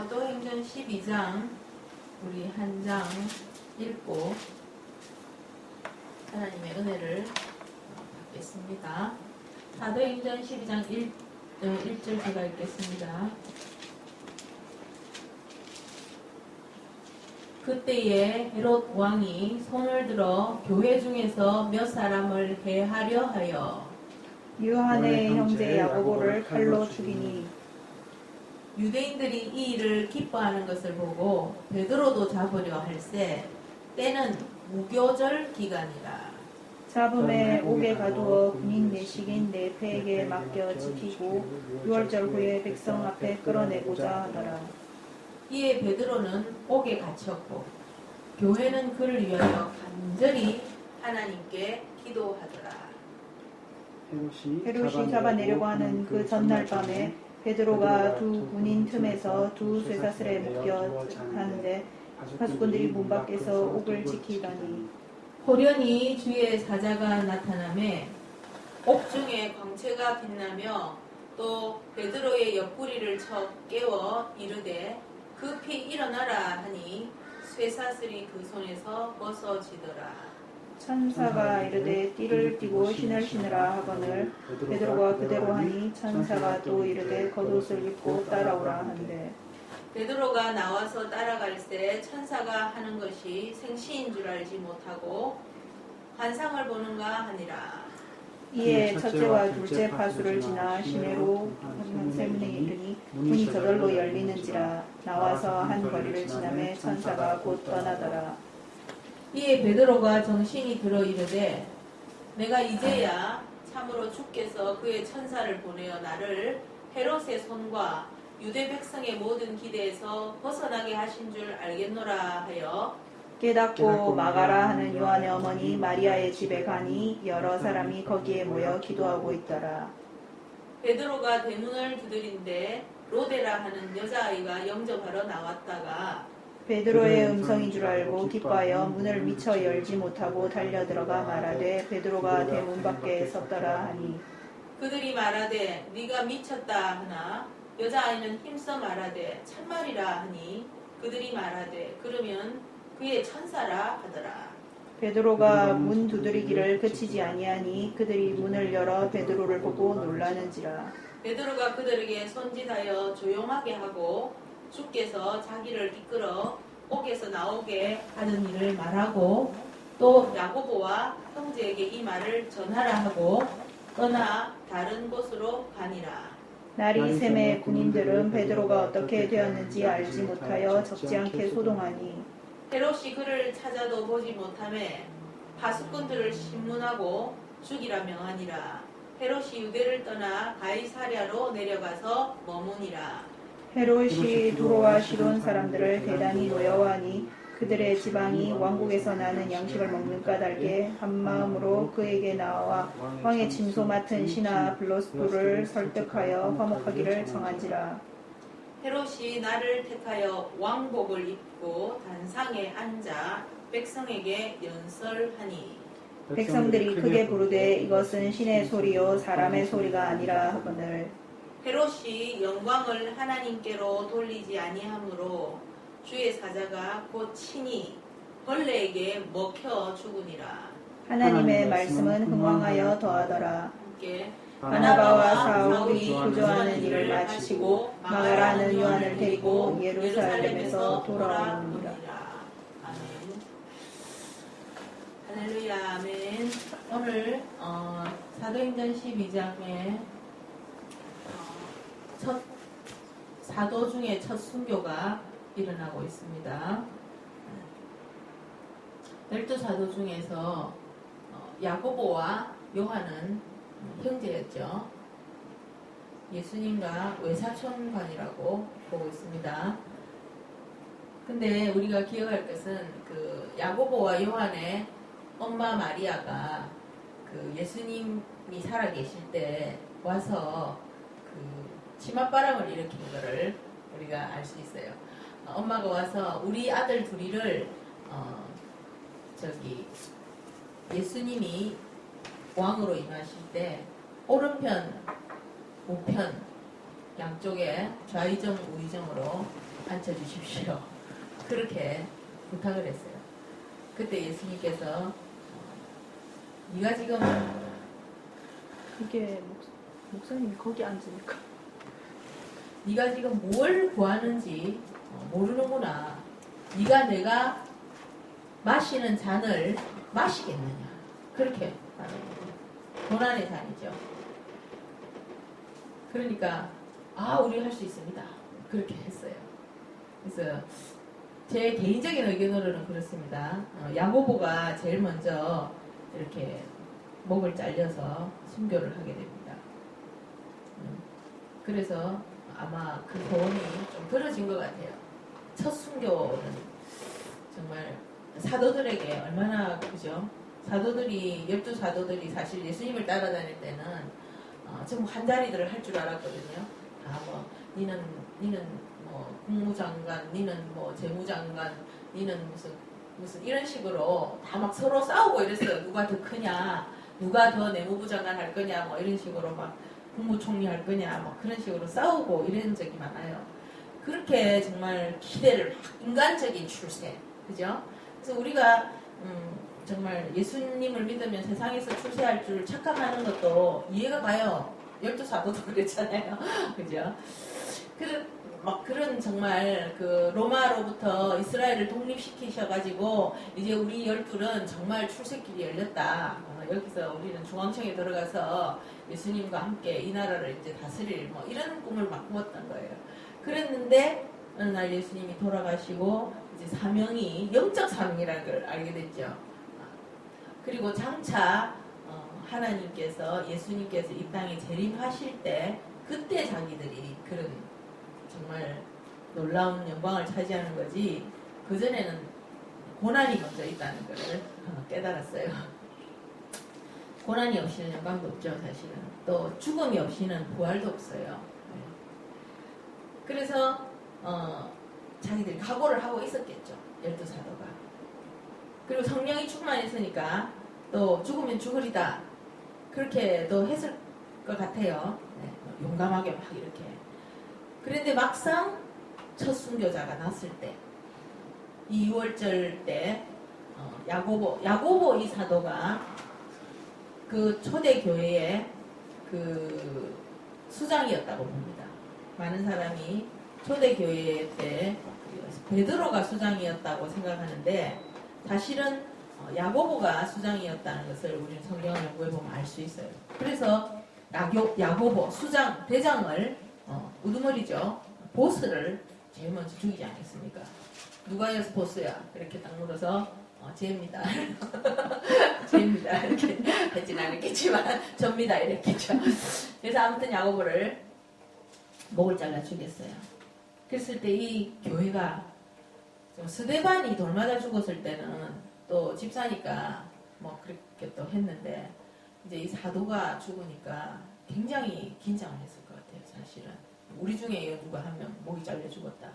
사도행전 12장 우리 한 장 읽고 하나님의 은혜를 받겠습니다. 사도행전 12장 1절 제가 읽겠습니다. 그때에 헤롯 왕이 손을 들어 교회 중에서 몇 사람을 해하려 하여 요한의 형제 야고보를 칼로 죽이니 유대인들이 이 일을 기뻐하는 것을 보고 베드로도 잡으려 할세 때는 무교절 기간이라. 잡음에 옥에 가두어 군인 내식인 네 패에게 맡겨 지키고 6월절 후에 백성 앞에 끌어내고자 하더라. 이에 베드로는 옥에 갇혔고 교회는 그를 위하여 간절히 하나님께 기도하더라. 헤롯이 잡아내려고 하는 그 전날 밤에 베드로가 두 군인 틈에서 두 쇠사슬에 묶여 하는데 파수꾼들이 문 밖에서 옥을 지키다니 호련히 주의 사자가 나타나매 옥중에 광채가 빛나며 또 베드로의 옆구리를 쳐 깨워 이르되 급히 일어나라 하니 쇠사슬이 그 손에서 벗어지더라. 천사가 이르되 띠를 띠고 신을 신으라 하거늘 베드로가 그대로 하니 천사가 또 이르되 겉옷을 입고 따라오라 한대 베드로가 나와서 따라갈새 천사가 하는 것이 생시인 줄 알지 못하고 환상을 보는가 하니라. 이에 첫째와 둘째 파수를 지나 시내로 한세문에 이르니 문이 저절로 열리는지라 나와서 한 거리를 지나매 천사가 곧 떠나더라. 이에 베드로가 정신이 들어 이르되 내가 이제야 참으로 주께서 그의 천사를 보내어 나를 헤롯의 손과 유대 백성의 모든 기대에서 벗어나게 하신 줄 알겠노라 하여 깨닫고 마가라 하는 요한의 어머니 마리아의 집에 가니 여러 사람이 거기에 모여 기도하고 있더라. 베드로가 대문을 두드린데 로데라 하는 여자아이가 영접하러 나왔다가 베드로의 음성인 줄 알고 기뻐하여 문을 미처 열지 못하고 달려들어가 말하되 베드로가 대문 밖에 섰더라 하니 그들이 말하되 네가 미쳤다 하나 여자아이는 힘써 말하되 참말이라 하니 그들이 말하되 그러면 그의 천사라 하더라. 베드로가 문 두드리기를 그치지 아니하니 그들이 문을 열어 베드로를 보고 놀라는지라. 베드로가 그들에게 손짓하여 조용하게 하고 주께서 자기를 이끌어 옥에서 나오게 하는 일을 말하고 또 야고보와 형제에게 이 말을 전하라 하고 떠나 다른 곳으로 가니라. 날이 샘에 군인들은 베드로가 어떻게 되었는지 알지 못하여 적지 않게 소동하니 헤롯이 그를 찾아도 보지 못하매 파수꾼들을 신문하고 죽이라 명하니라. 헤롯이 유대를 떠나 가이사랴로 내려가서 머무니라. 헤롯이 두로와 시돈 사람들을 대단히 노여워하니 그들의 지방이 왕국에서 나는 양식을 먹는 까닭에 한마음으로 그에게 나와 왕의 진소 맡은 신하 블라스도를 설득하여 화목하기를 청한지라. 헤롯이 나를 택하여 왕복을 입고 단상에 앉아 백성에게 연설하니 백성들이 크게 부르되 이것은 신의 소리요 사람의 소리가 아니라 하거늘 헤롯이 영광을 하나님께로 돌리지 아니하므로 주의 사자가 곧 친히 벌레에게 먹혀 죽으니라. 하나님의 말씀은 흥왕하여 더하더라. 함께 바나바와 사울이 구조하는 일을 마치고 마가라는 요한을 데리고 예루살렘에서 돌아오니라. 아멘. 할렐루야. 아멘. 오늘 사도행전 12장에 첫 사도 중에 첫 순교가 일어나고 있습니다. 12사도 중에서 야고보와 요한은 형제였죠. 예수님과 외사촌관이라고 보고 있습니다. 근데 우리가 기억할 것은 그 야고보와 요한의 엄마 마리아가 그 예수님이 살아계실 때 와서 그 치맛바람을 일으킨 것을 우리가 알 수 있어요. 엄마가 와서 우리 아들 둘이를 예수님이 왕으로 임하실 때 오른편, 우편 양쪽에 좌의정, 우의정으로 앉혀주십시오. 그렇게 부탁을 했어요. 그때 예수님께서 네가 지금 그게 목사님이 거기 앉으니까. 네가 지금 뭘 구하는지 모르는구나. 네가 내가 마시는 잔을 마시겠느냐. 그렇게 말해요. 고난의 잔이죠. 그러니까 우리 할 수 있습니다. 그렇게 했어요. 그래서 제 개인적인 의견으로는 그렇습니다. 야고보가 제일 먼저 이렇게 목을 잘려서 순교를 하게 됩니다. 그래서 아마 그 소원이 좀 들어진 것 같아요. 첫 순교는 정말 사도들에게 얼마나 그죠? 사도들이 12사도들이 사실 예수님을 따라다닐 때는 전부 한자리들을 할 줄 알았거든요. 뭐 니는 뭐 국무장관, 니는 뭐 재무장관, 니는 무슨 이런 식으로 다 막 서로 싸우고 이랬어요. 누가 더 크냐, 누가 더 내무부 장관 할 거냐, 뭐 이런 식으로 막 국무총리 할 거냐, 뭐 그런 식으로 싸우고 이런 적이 많아요. 그렇게 정말 기대를 막 인간적인 출세, 그죠? 그래서 우리가 정말 예수님을 믿으면 세상에서 출세할 줄 착각하는 것도 이해가 가요. 12사도도 그랬잖아요. 그죠? 막 그런 정말 그 로마로부터 이스라엘을 독립시키셔가지고 이제 우리 12는 정말 출세길이 열렸다. 여기서 우리는 중앙청에 들어가서 예수님과 함께 이 나라를 이제 다스릴 뭐 이런 꿈을 막 꾸었던 거예요. 그랬는데 어느 날 예수님이 돌아가시고 이제 사명이 영적 사명이라는 걸 알게 됐죠. 그리고 장차 하나님께서 예수님께서 이 땅에 재림하실 때 그때 자기들이 그런 정말 놀라운 영광을 차지하는 거지 그전에는 고난이 먼저 있다는 것을 깨달았어요. 고난이 없이는 영광도 없죠. 사실은 또 죽음이 없이는 부활도 없어요. 그래서 자기들이 각오를 하고 있었겠죠. 12사도가. 그리고 성령이 충만했으니까 또 죽으면 죽으리다 그렇게도 했을 것 같아요. 용감하게 막 이렇게. 그런데 막상 첫 순교자가 났을 때 이 6월절 때 야고보 이 사도가 그 초대교회의 그 수장이었다고 봅니다. 많은 사람이 초대교회 때 베드로가 수장이었다고 생각하는데 사실은 야고보가 수장이었다는 것을 우리는 성경을 연구해보면 알 수 있어요. 그래서 야고보 수장 대장을 우두머리죠. 보스를 제일 먼저 죽이지 않겠습니까? 누가 여기서 보스야? 이렇게 딱 물어서 쟤입니다. 쟤입니다. 이렇게 하지는 않았겠지만 접니다. 이랬겠죠. 그래서 아무튼 야고보를 목을 잘라 죽였어요. 그랬을 때 이 교회가 스데반이 돌맞아 죽었을 때는 또 집사니까 뭐 그렇게 또 했는데 이제 이 사도가 죽으니까 굉장히 긴장을 했을 것 같아요. 사실은 우리 중에 누가 한 명 목이 잘려 죽었다.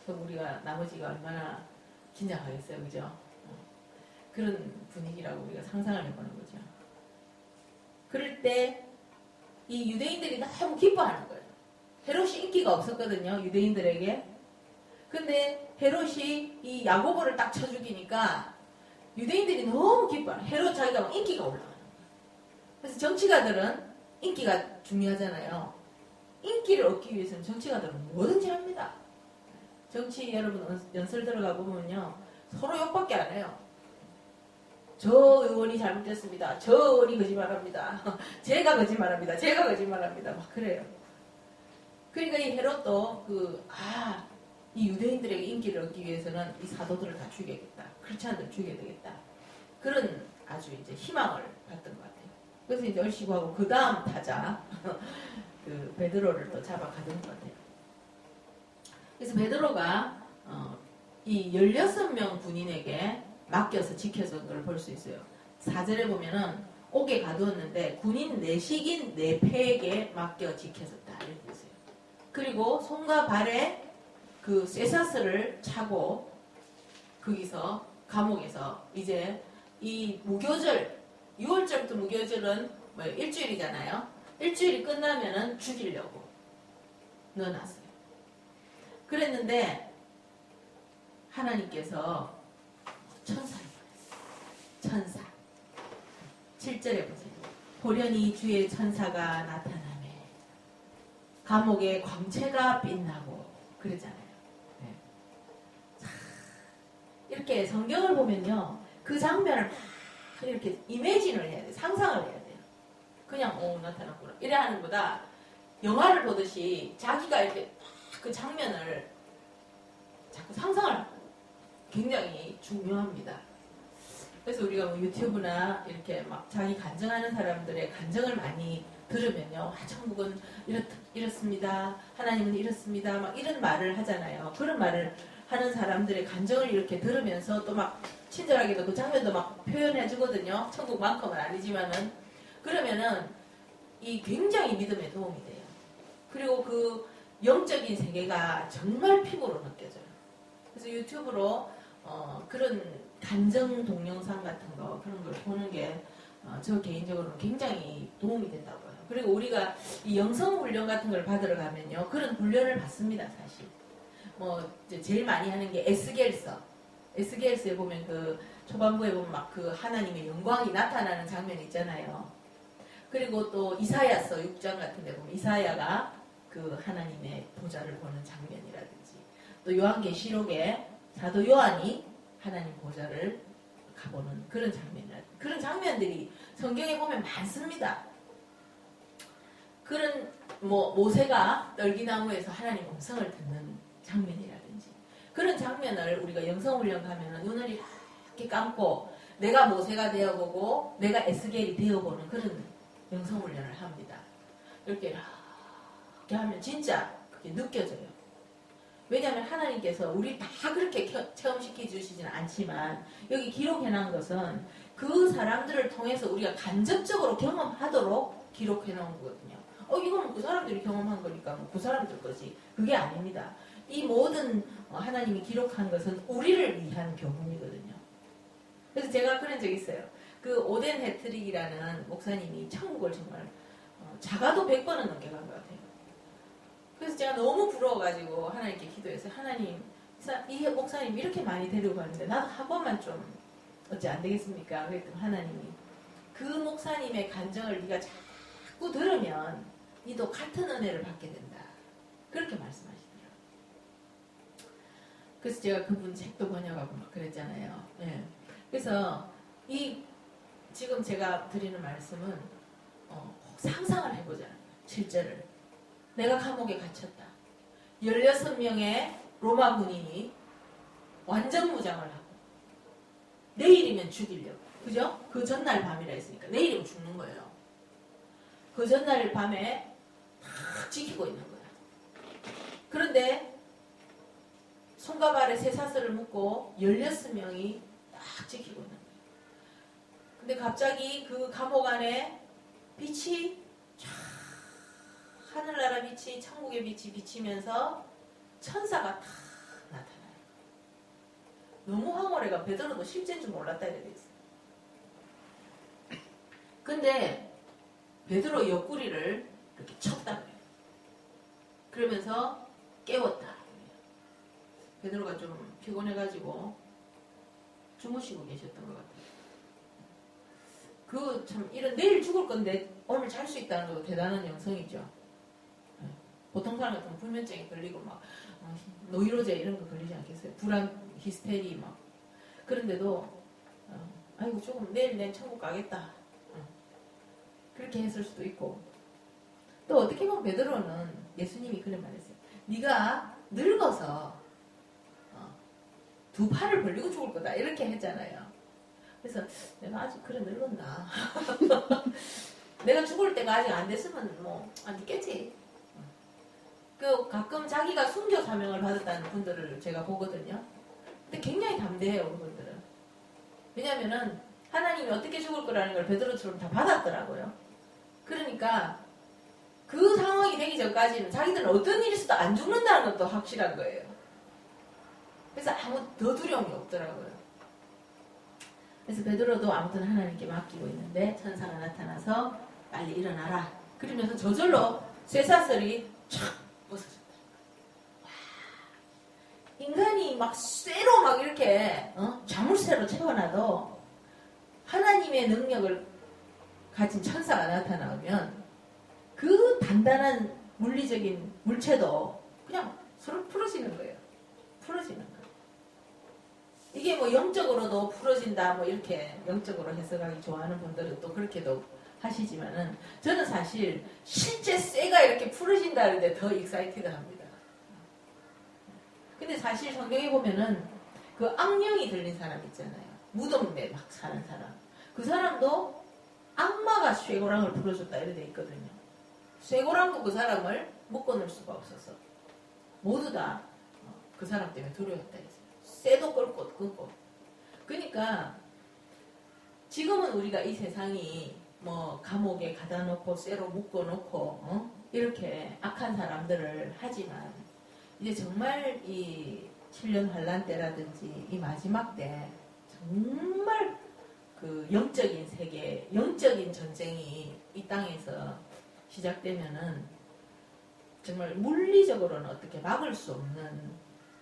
그럼 우리가 나머지가 얼마나 긴장하겠어요, 그죠? 그런 분위기라고 우리가 상상을 해보는 거죠. 그럴 때 이 유대인들이 너무 기뻐하는 거예요. 헤롯이 인기가 없었거든요, 유대인들에게. 근데 헤롯이 이 야고보를 딱 쳐 죽이니까 유대인들이 너무 기뻐해요. 헤롯 자기가 막 인기가 올라가는 거예요. 그래서 정치가들은 인기가 중요하잖아요. 인기를 얻기 위해서는 정치가들은 뭐든지 합니다. 정치 여러분 연설 들어가 보면요. 서로 욕밖에 안 해요. 저 의원이 잘못됐습니다. 저 의원이 거짓말합니다. 제가 거짓말합니다. 제가 거짓말합니다. 막 그래요. 그러니까 이 헤롯도 이 유대인들에게 인기를 얻기 위해서는 이 사도들을 다 죽여야겠다. 크리스찬들을 죽여야 되겠다. 그런 아주 이제 희망을 받던 것 같아요. 그래서 이제 얼씨구하고 그 다음 타자 그 베드로를 또 잡아가던 것 같아요. 그래서 베드로가 이 16명 군인에게 맡겨서 지켜선 걸 볼 수 있어요. 4절에 보면은 옥에 가두었는데 군인 내식인 4패에게 맡겨 지켜졌다. 이렇게 있어요. 그리고 손과 발에 그 쇠사슬을 차고 거기서 감옥에서 이제 이 무교절 6월절부터 무교절은 뭐 일주일이잖아요. 일주일이 끝나면은 죽이려고 넣어놨어요. 그랬는데 하나님께서 천사를 보냈어요. 천사. 7절에 보세요. 호련히 주의 천사가 나타나매 감옥의 광채가 빛나고 그러잖아요. 네. 자, 이렇게 성경을 보면요. 그 장면을 막 이렇게 이미지를 해야 돼요. 상상을 해야 돼요. 그냥 나타났구나. 이래 하는 것보다 영화를 보듯이 자기가 이렇게 그 장면을 자꾸 상상을 하고 굉장히 중요합니다. 그래서 우리가 뭐 유튜브나 이렇게 막 자기 간증하는 사람들의 간증을 많이 들으면요. 천국은 이렇습니다. 하나님은 이렇습니다. 막 이런 말을 하잖아요. 그런 말을 하는 사람들의 간증을 이렇게 들으면서 또 막 친절하게도 그 장면도 막 표현해 주거든요. 천국만큼은 아니지만은. 그러면은 이 굉장히 믿음에 도움이 돼요. 그리고 그 영적인 세계가 정말 피부로 느껴져요. 그래서 유튜브로 그런 간증 동영상 같은 거 그런 걸 보는 게 저 개인적으로는 굉장히 도움이 된다고 해요. 그리고 우리가 이 영성 훈련 같은 걸 받으러 가면요. 그런 훈련을 받습니다, 사실. 뭐 제일 많이 하는 게 에스겔서. 에스겔서에 보면 그 초반부에 보면 막 그 하나님의 영광이 나타나는 장면 있잖아요. 그리고 또 이사야서 6장 같은 데 보면 이사야가 그 하나님의 보좌를 보는 장면이라든지 또 요한계시록에 사도 요한이 하나님 보좌를 가보는 그런 장면이라든지 그런 장면들이 성경에 보면 많습니다. 그런 뭐 모세가 떨기나무에서 하나님 음성을 듣는 장면이라든지 그런 장면을 우리가 영성훈련 가면은 눈을 이렇게 감고 내가 모세가 되어보고 내가 에스겔이 되어보는 그런 영성훈련을 합니다. 이렇게 하면 진짜 그게 느껴져요. 왜냐하면 하나님께서 우리 다 그렇게 체험시켜 주시지는 않지만 여기 기록해놓은 것은 그 사람들을 통해서 우리가 간접적으로 경험하도록 기록해놓은 거거든요. 이건 그 사람들이 경험한 거니까 뭐 그 사람들 거지. 그게 아닙니다. 이 모든 하나님이 기록한 것은 우리를 위한 교훈이거든요. 그래서 제가 그런 적이 있어요. 그 오덴 헤트릭이라는 목사님이 천국을 정말 작아도 100번은 넘게 간 것 같아요. 그래서 제가 너무 부러워가지고 하나님께 기도했어요. 하나님, 이 목사님 이렇게 많이 데리고 가는데 나도 한 번만 좀 어찌 안 되겠습니까? 그랬더니 하나님이 그 목사님의 간증을 네가 자꾸 들으면 니도 같은 은혜를 받게 된다. 그렇게 말씀하시더라고요. 그래서 제가 그분 책도 번역하고 막 그랬잖아요. 네. 그래서 지금 제가 드리는 말씀은 상상을 해보자는 거예요. 실제를. 내가 감옥에 갇혔다. 16명의 로마 군인이 완전 무장을 하고 내일이면 죽이려고. 그죠? 그 전날 밤이라 했으니까 내일이면 죽는 거예요. 그 전날 밤에 탁 지키고 있는 거야. 그런데 손과 발에 쇠사슬을 묶고 16명이 딱 지키고 있는 거예요. 근데 갑자기 그 감옥 안에 빛이 하늘나라 빛이 천국의 빛이 비치면서 천사가 탁 나타나요. 너무 황홀해가 베드로도 실제인 줄 몰랐다 이래 있어요. 근데 베드로 옆구리를 이렇게 쳤다 그래요. 그러면서 깨웠다. 베드로가 좀 피곤해가지고 주무시고 계셨던 것 같아요. 그 참 이런 내일 죽을 건데 오늘 잘 수 있다는 것도 대단한 영성이죠. 보통 사람 같으면 불면증에 걸리고 막 노이로제 이런 거 걸리지 않겠어요? 불안, 히스테리 막 그런데도 아이고 조금 내일 천국 가겠다 그렇게 했을 수도 있고 또 어떻게 보면 베드로는 예수님이 그런 말했어요. 네가 늙어서 두 팔을 벌리고 죽을 거다 이렇게 했잖아요. 그래서 내가 아직 그래 늙었나 내가 죽을 때가 아직 안 됐으면 뭐 안 됐겠지. 그 가끔 자기가 순교 사명을 받았다는 분들을 제가 보거든요. 근데 굉장히 담대해요, 그분들은. 왜냐면은 하나님이 어떻게 죽을 거라는 걸 베드로처럼 다 받았더라고요. 그러니까 그 상황이 되기 전까지는 자기들은 어떤 일이 있어도 안 죽는다는 것도 확실한 거예요. 그래서 아무 더 두려움이 없더라고요. 그래서 베드로도 아무튼 하나님께 맡기고 있는데 천사가 나타나서 빨리 일어나라. 그러면서 저절로 쇠사슬이 촥 벗어졌다. 막 쇠로 막 이렇게 자물쇠로 채워놔도 하나님의 능력을 가진 천사가 나타나면 그 단단한 물리적인 물체도 그냥 서로 풀어지는 거예요. 풀어지는 거예요. 이게 뭐 영적으로도 풀어진다 뭐 이렇게 영적으로 해석하기 좋아하는 분들은 또 그렇게도 하시지만은 저는 사실 실제 쇠가 이렇게 풀어진다 하는데 더 익사이티드 합니다. 근데 사실 성경에 보면은 그 악령이 들린 사람 있잖아요. 무덤에 막 사는 사람. 그 사람도 악마가 쇠고랑을 풀어줬다 이렇게 돼 있거든요. 쇠고랑도 그 사람을 묶어놓을 수가 없어서 모두 다 그 사람 때문에 두려웠다 했어요. 쇠도 끊고. 그러니까 지금은 우리가 이 세상이 뭐 감옥에 가다 놓고 쇠로 묶어놓고 이렇게 악한 사람들을 하지만 이제 정말 이 7년 환란 때라든지 이 마지막 때 정말 그 영적인 세계, 영적인 전쟁이 이 땅에서 시작되면은 정말 물리적으로는 어떻게 막을 수 없는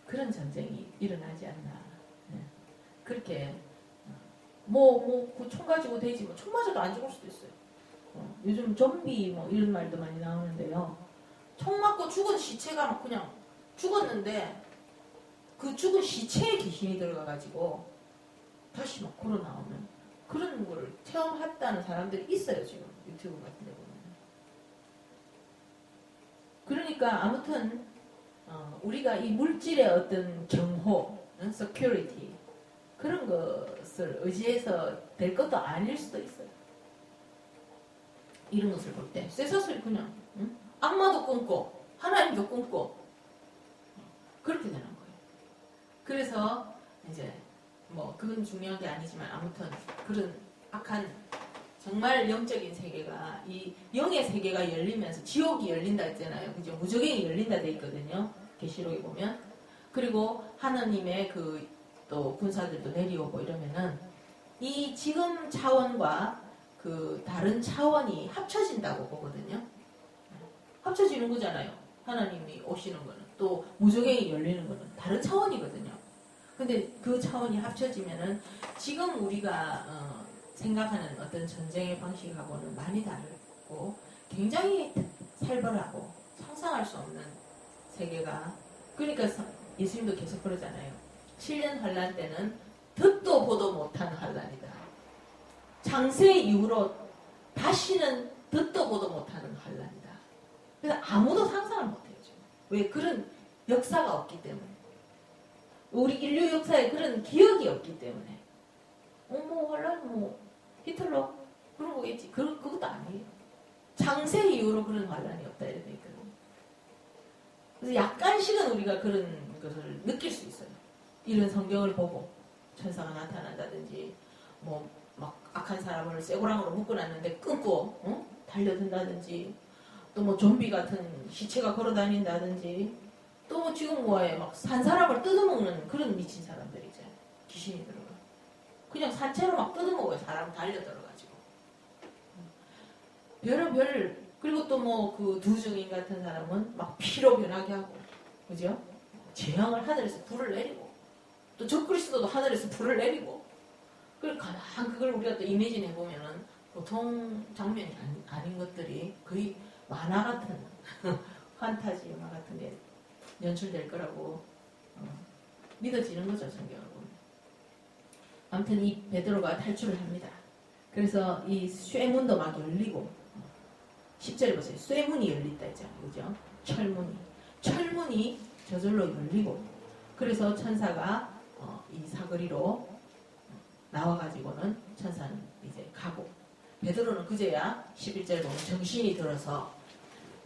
그런 전쟁이 일어나지 않나. 네. 그렇게 총 가지고 되지 뭐 총 맞아도 안 죽을 수도 있어요. 요즘 좀비 뭐 이런 말도 많이 나오는데요. 총 맞고 죽은 시체가 막 그냥 죽었는데 그 죽은 시체에 귀신이 들어가가지고 다시 막 걸어 나오는 그런 걸 체험했다는 사람들이 있어요. 지금 유튜브 같은 데 보면. 그러니까 아무튼 우리가 이 물질의 어떤 경호, security 그런 것을 의지해서 될 것도 아닐 수도 있어요. 이런 것을 볼 때 쇠사슬이 그냥 악마도 끊고 하나님도 끊고 그렇게 되는 거예요. 그래서 이제 뭐 그건 중요한 게 아니지만 아무튼 그런 악한 정말 영적인 세계가 이 영의 세계가 열리면서 지옥이 열린다 했잖아요. 그죠? 무저갱이 열린다 돼 있거든요. 계시록에 보면. 그리고 하나님의 그 또 군사들도 내려오고 이러면은 이 지금 차원과 그 다른 차원이 합쳐진다고 보거든요. 합쳐지는 거잖아요. 하나님이 오시는 거는 또 무저갱이 열리는 거는 다른 차원이거든요. 근데 그 차원이 합쳐지면은 지금 우리가 생각하는 어떤 전쟁의 방식하고는 많이 다르고 굉장히 살벌하고 상상할 수 없는 세계가 그러니까 예수님도 계속 그러잖아요. 7년 환란 때는 듣도 보도 못한 환란이다. 장세 이후로 다시는 듣도 보도 못하는 환란이다. 그래서 아무도 상상을 못해요. 왜? 그런 역사가 없기 때문에. 우리 인류 역사에 그런 기억이 없기 때문에. 환란 히틀러 그런 거겠지. 그것도 아니에요. 장세 이후로 그런 환란이 없다 이렇게 있거든요. 그래서 약간씩은 우리가 그런 것을 느낄 수 있어요. 이런 성경을 보고 천사가 나타난다든지 막 악한 사람을 쇠고랑으로 묶어놨는데 끊고 달려든다든지 또 뭐 좀비 같은 시체가 걸어다닌다든지 또 뭐 지금 뭐에 막 산 사람을 뜯어먹는 그런 미친 사람들이죠. 귀신이 들어가. 그냥 산채로 막 뜯어먹어요. 사람 달려들어가지고. 별의별 그리고 또 뭐 그 두중인 같은 사람은 막 피로 변하게 하고 그죠? 재앙을 하늘에서 불을 내리고 또 적그리스도도 하늘에서 불을 내리고 그걸 가만 그걸 우리가 또 이미진 해보면은 보통 장면이 아닌 것들이 거의 만화 같은 판타지 영화 같은 게 연출될 거라고 믿어지는 거죠. 성경을 보면. 아무튼 이 베드로가 탈출을 합니다. 그래서 이 쇠문도 막 열리고 10절에 보세요. 쇠문이 열린다 했잖아요. 그죠? 철문이 저절로 열리고 그래서 천사가 이 사거리로 나와가지고는 천사는 이제 가고 베드로는 그제야 11절 보면 정신이 들어서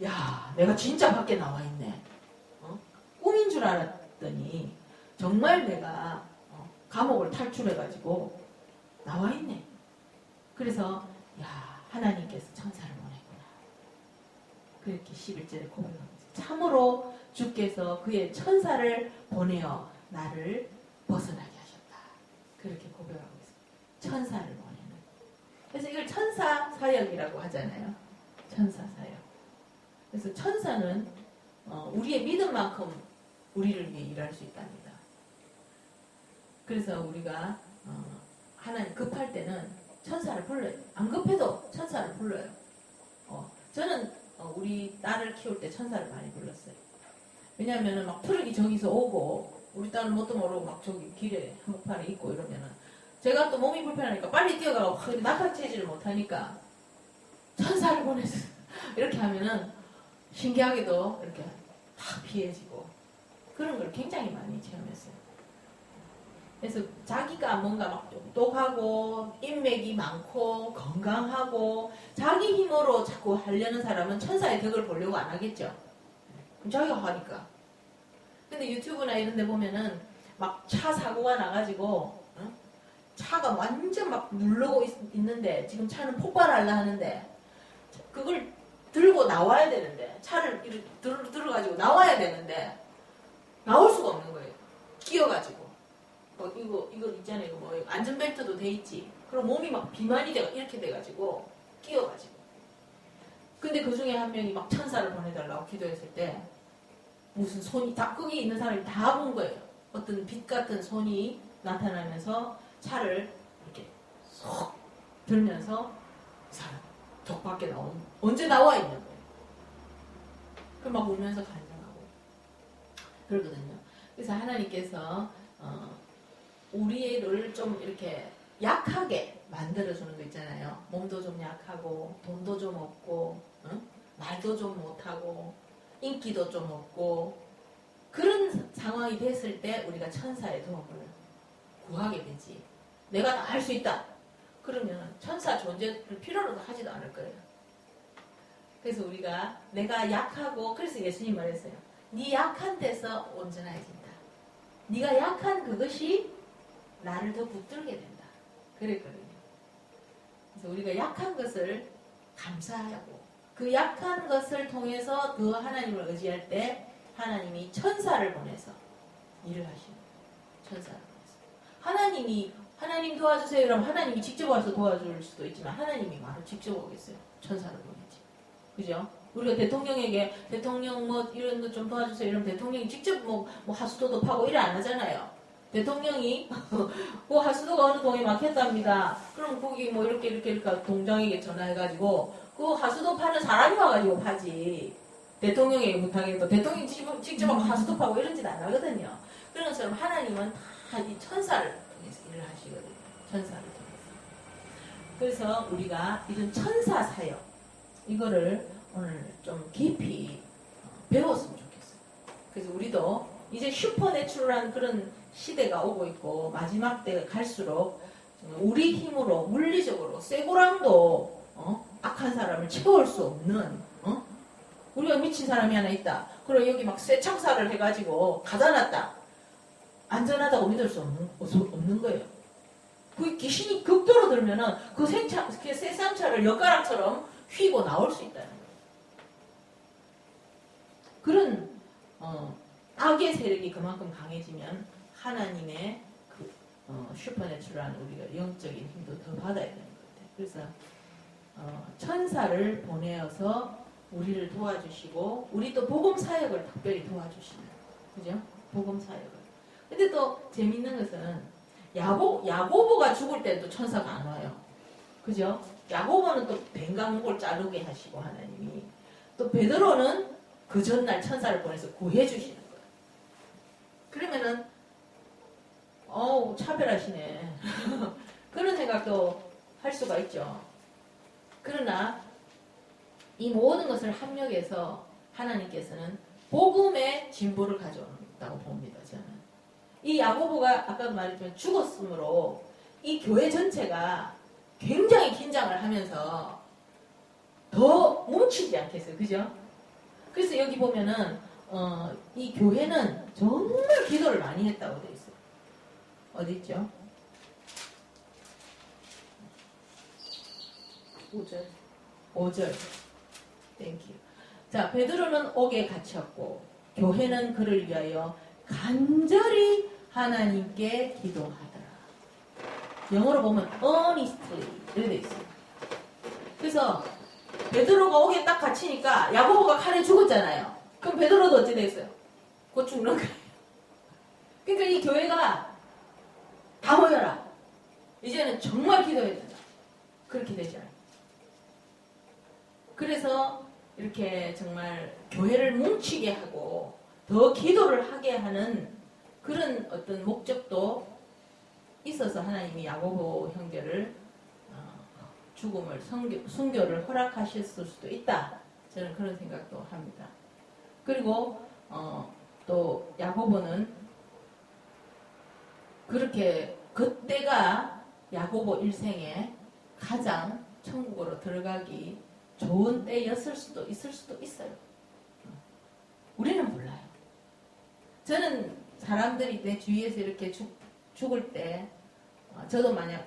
야 내가 진짜 밖에 나와 있네. 꿈인 줄 알았더니 정말 내가 감옥을 탈출해가지고 나와 있네. 그래서 야 하나님께서 천사를 보냈구나. 그렇게 11절에 고백합니다. 참으로 주께서 그의 천사를 보내어 나를 벗어나게 하셨다. 그렇게 고백하고 있습니다. 천사를 보내는. 그래서 이걸 천사 사역이라고 하잖아요. 천사 사역. 그래서 천사는 우리의 믿음만큼 우리를 위해 일할 수 있답니다. 그래서 우리가 하나님 급할 때는 천사를 불러요. 안 급해도 천사를 불러요. 저는 우리 딸을 키울 때 천사를 많이 불렀어요. 왜냐하면은 막 트럭이 저기서 오고 우리 딸은 뭣도 모르고 막 저기 길에 한복판에 있고 이러면은 제가 또 몸이 불편하니까 빨리 뛰어가고 낙하체질을 못하니까 천사를 보내서 이렇게 하면은 신기하게도 이렇게 다 피해지고 그런 걸 굉장히 많이 체험했어요. 그래서 자기가 뭔가 막 똑똑하고 인맥이 많고 건강하고 자기 힘으로 자꾸 하려는 사람은 천사의 덕을 보려고 안 하겠죠. 자기가 하니까. 근데 유튜브나 이런 데 보면은 막 차 사고가 나가지고 차가 완전 막 누르고 있는데 지금 차는 폭발하려 하는데 그걸 들고 나와야 되는데 차를 이렇게 들어가지고 나와야 되는데 나올 수가 없는 거예요. 끼어가지고 이거 있잖아요. 이거 뭐 안전벨트도 돼 있지. 그럼 몸이 막 비만이 이렇게 돼가지고 끼어가지고. 근데 그 중에 한 명이 막 천사를 보내달라고 기도했을 때 무슨 손이 다 거기 있는 사람이 다 본 거예요. 어떤 빛 같은 손이 나타나면서 차를 이렇게 쏙 들면서 사람 덕 밖에 언제 나와 있는 거예요. 그럼 막 울면서 간증하고 그러거든요. 그래서 하나님께서 우리를 좀 이렇게 약하게 만들어주는 거 있잖아요. 몸도 좀 약하고 돈도 좀 없고 말도 좀 못하고 인기도 좀 없고 그런 상황이 됐을 때 우리가 천사의 도움을 구하게 되지. 내가 다 할 수 있다. 그러면 천사 존재를 필요로 하지도 않을 거예요. 그래서 우리가 내가 약하고 그래서 예수님 말했어요. 네 약한 데서 온전해진다. 네가 약한 그것이 나를 더 붙들게 된다. 그랬거든요. 그래서 우리가 약한 것을 감사하고 그 약한 것을 통해서 더 하나님을 의지할 때 하나님이 천사를 보내서 일을 하시는 거예요. 천사를 보내서. 하나님 도와주세요. 그러면 하나님이 직접 와서 도와줄 수도 있지만 하나님이 바로 직접 오겠어요. 천사를 보내지. 그죠? 우리가 대통령에게 대통령 뭐 이런 거 좀 도와주세요. 이러면 대통령이 직접 뭐 하수도도 파고 이래 안 하잖아요. 대통령이 그 하수도가 어느 동에 막혔답니다. 그럼 거기 뭐 이렇게 동장에게 전화해가지고 그 하수도 파는 사람이 와가지고 파지. 대통령에게 못하겠고 대통령이 직접 하수도 파고 이런 짓 안 하거든요. 그런 것처럼 하나님은 다 이 천사를 통해서 일을 하시거든요. 천사를 통해서. 그래서 우리가 이런 천사 사역 이거를 오늘 좀 깊이 배웠으면 좋겠어요. 그래서 우리도 이제 슈퍼내추럴한 그런 시대가 오고 있고 마지막 때가 갈수록 우리 힘으로 물리적으로 쇠고랑도 악한 사람을 채울 수 없는 우리가 미친 사람이 하나 있다. 그리고 여기 막 쇠창살을 해가지고 가다놨다. 안전하다고 믿을 수 없는 거예요. 그 귀신이 극도로 들면은 그 쇠창살을 엿가락처럼 휘고 나올 수 있다는 거예요. 그런 악의 세력이 그만큼 강해지면 하나님의 그 슈퍼내추럴한 우리가 영적인 힘도 더 받아야 되는 것 같아요. 그래서 천사를 보내어서 우리를 도와주시고 우리 또 복음 사역을 특별히 도와주시는 그죠? 복음 사역을. 근데 또 재밌는 것은 야고보가 죽을 때도 천사가 안 와요. 그죠? 야고보는 또 뱀강목을 자르게 하시고 하나님이 또 베드로는 그 전날 천사를 보내서 구해주시는 거예요. 그러면은 차별하시네. 그런 생각도 할 수가 있죠. 그러나 이 모든 것을 합력해서 하나님께서는 복음의 진보를 가져온다고 봅니다. 저는. 이 야고보가 아까도 말했지만 죽었으므로 이 교회 전체가 굉장히 긴장을 하면서 더 뭉치지 않겠어요. 그죠? 그래서 여기 보면은 이 교회는 정말 기도를 많이 했다고 돼 있어요. 어디 있죠? 5절. 땡큐. 자, 베드로는 옥에 갇혔고 교회는 그를 위하여 간절히 하나님께 기도하더라. 영어로 보면 earnestly 이렇게 돼 있어요. 그래서 베드로가 옥에 딱 갇히니까 야고보가 칼에 죽었잖아요. 그럼 베드로도 어찌 됐어요? 곧 죽는 거예요. 그러니까 이 교회가 이제는 정말 기도해야 된다. 그렇게 되죠. 그래서 이렇게 정말 교회를 뭉치게 하고 더 기도를 하게 하는 그런 어떤 목적도 있어서 하나님이 야고보 형제를 죽음을 순교를 허락하셨을 수도 있다. 저는 그런 생각도 합니다. 그리고 또 야고보는 그렇게 그때가 야고보 일생에 가장 천국으로 들어가기 좋은 때였을 수도 있을 수도 있어요. 우리는 몰라요. 저는 사람들이 내 주위에서 이렇게 죽을 때 저도 만약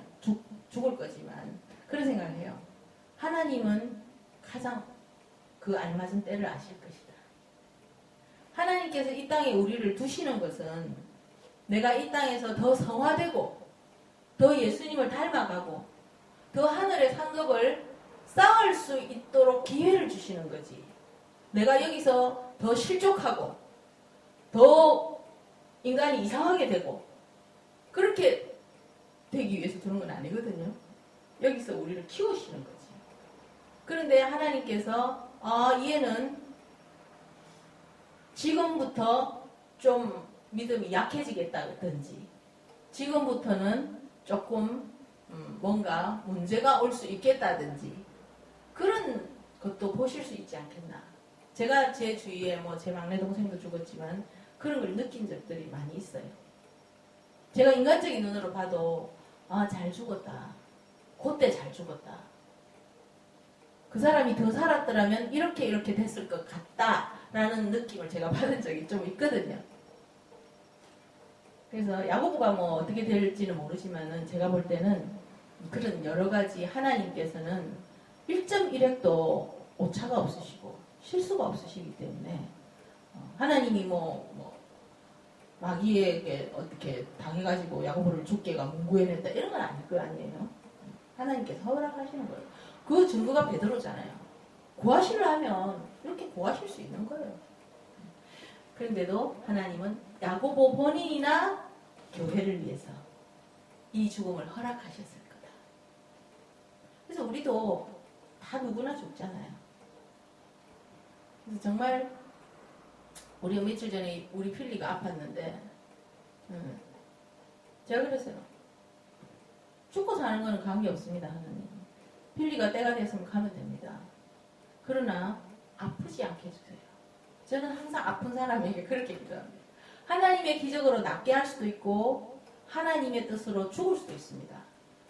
죽을 거지만 그런 생각을 해요. 하나님은 가장 그 알맞은 때를 아실 것이다. 하나님께서 이 땅에 우리를 두시는 것은 내가 이 땅에서 더 성화되고 더 예수님을 닮아가고 더 하늘의 상급을 쌓을 수 있도록 기회를 주시는 거지. 내가 여기서 더 실족하고 더 인간이 이상하게 되고 그렇게 되기 위해서 두는 건 아니거든요. 여기서 우리를 키우시는 거지. 그런데 하나님께서 얘는 지금부터 좀 믿음이 약해지겠다든지 지금부터는 조금 뭔가 문제가 올 수 있겠다든지 그런 것도 보실 수 있지 않겠나. 제가 제 주위에 제 막내 동생도 죽었지만 그런 걸 느낀 적들이 많이 있어요. 제가 인간적인 눈으로 봐도 잘 죽었다. 그때 잘 죽었다. 그 사람이 더 살았더라면 이렇게 됐을 것 같다라는 느낌을 제가 받은 적이 좀 있거든요. 그래서 야고보가 어떻게 될지는 모르지만은 제가 볼 때는 그런 여러 가지 하나님께서는 1.1핵도 오차가 없으시고 실수가 없으시기 때문에 하나님이 마귀에게 어떻게 당해가지고 야고보를 죽게가 문구해냈다 이런 건 아닐 거 아니에요. 하나님께서 허락하시는 거예요. 그 증거가 베드로잖아요. 구하시려 하면 이렇게 구하실 수 있는 거예요. 그런데도 하나님은 야고보 본인이나 교회를 위해서 이 죽음을 허락하셨을 거다. 그래서 우리도 다 누구나 죽잖아요. 그래서 정말 우리가 며칠 전에 우리 필리가 아팠는데 제가 그랬어요. 죽고 사는 거는 관계없습니다. 하나님. 필리가 때가 됐으면 가면 됩니다. 그러나 아프지 않게 해주세요. 저는 항상 아픈 사람에게 그렇게 기도합니다. 하나님의 기적으로 낫게 할 수도 있고 하나님의 뜻으로 죽을 수도 있습니다.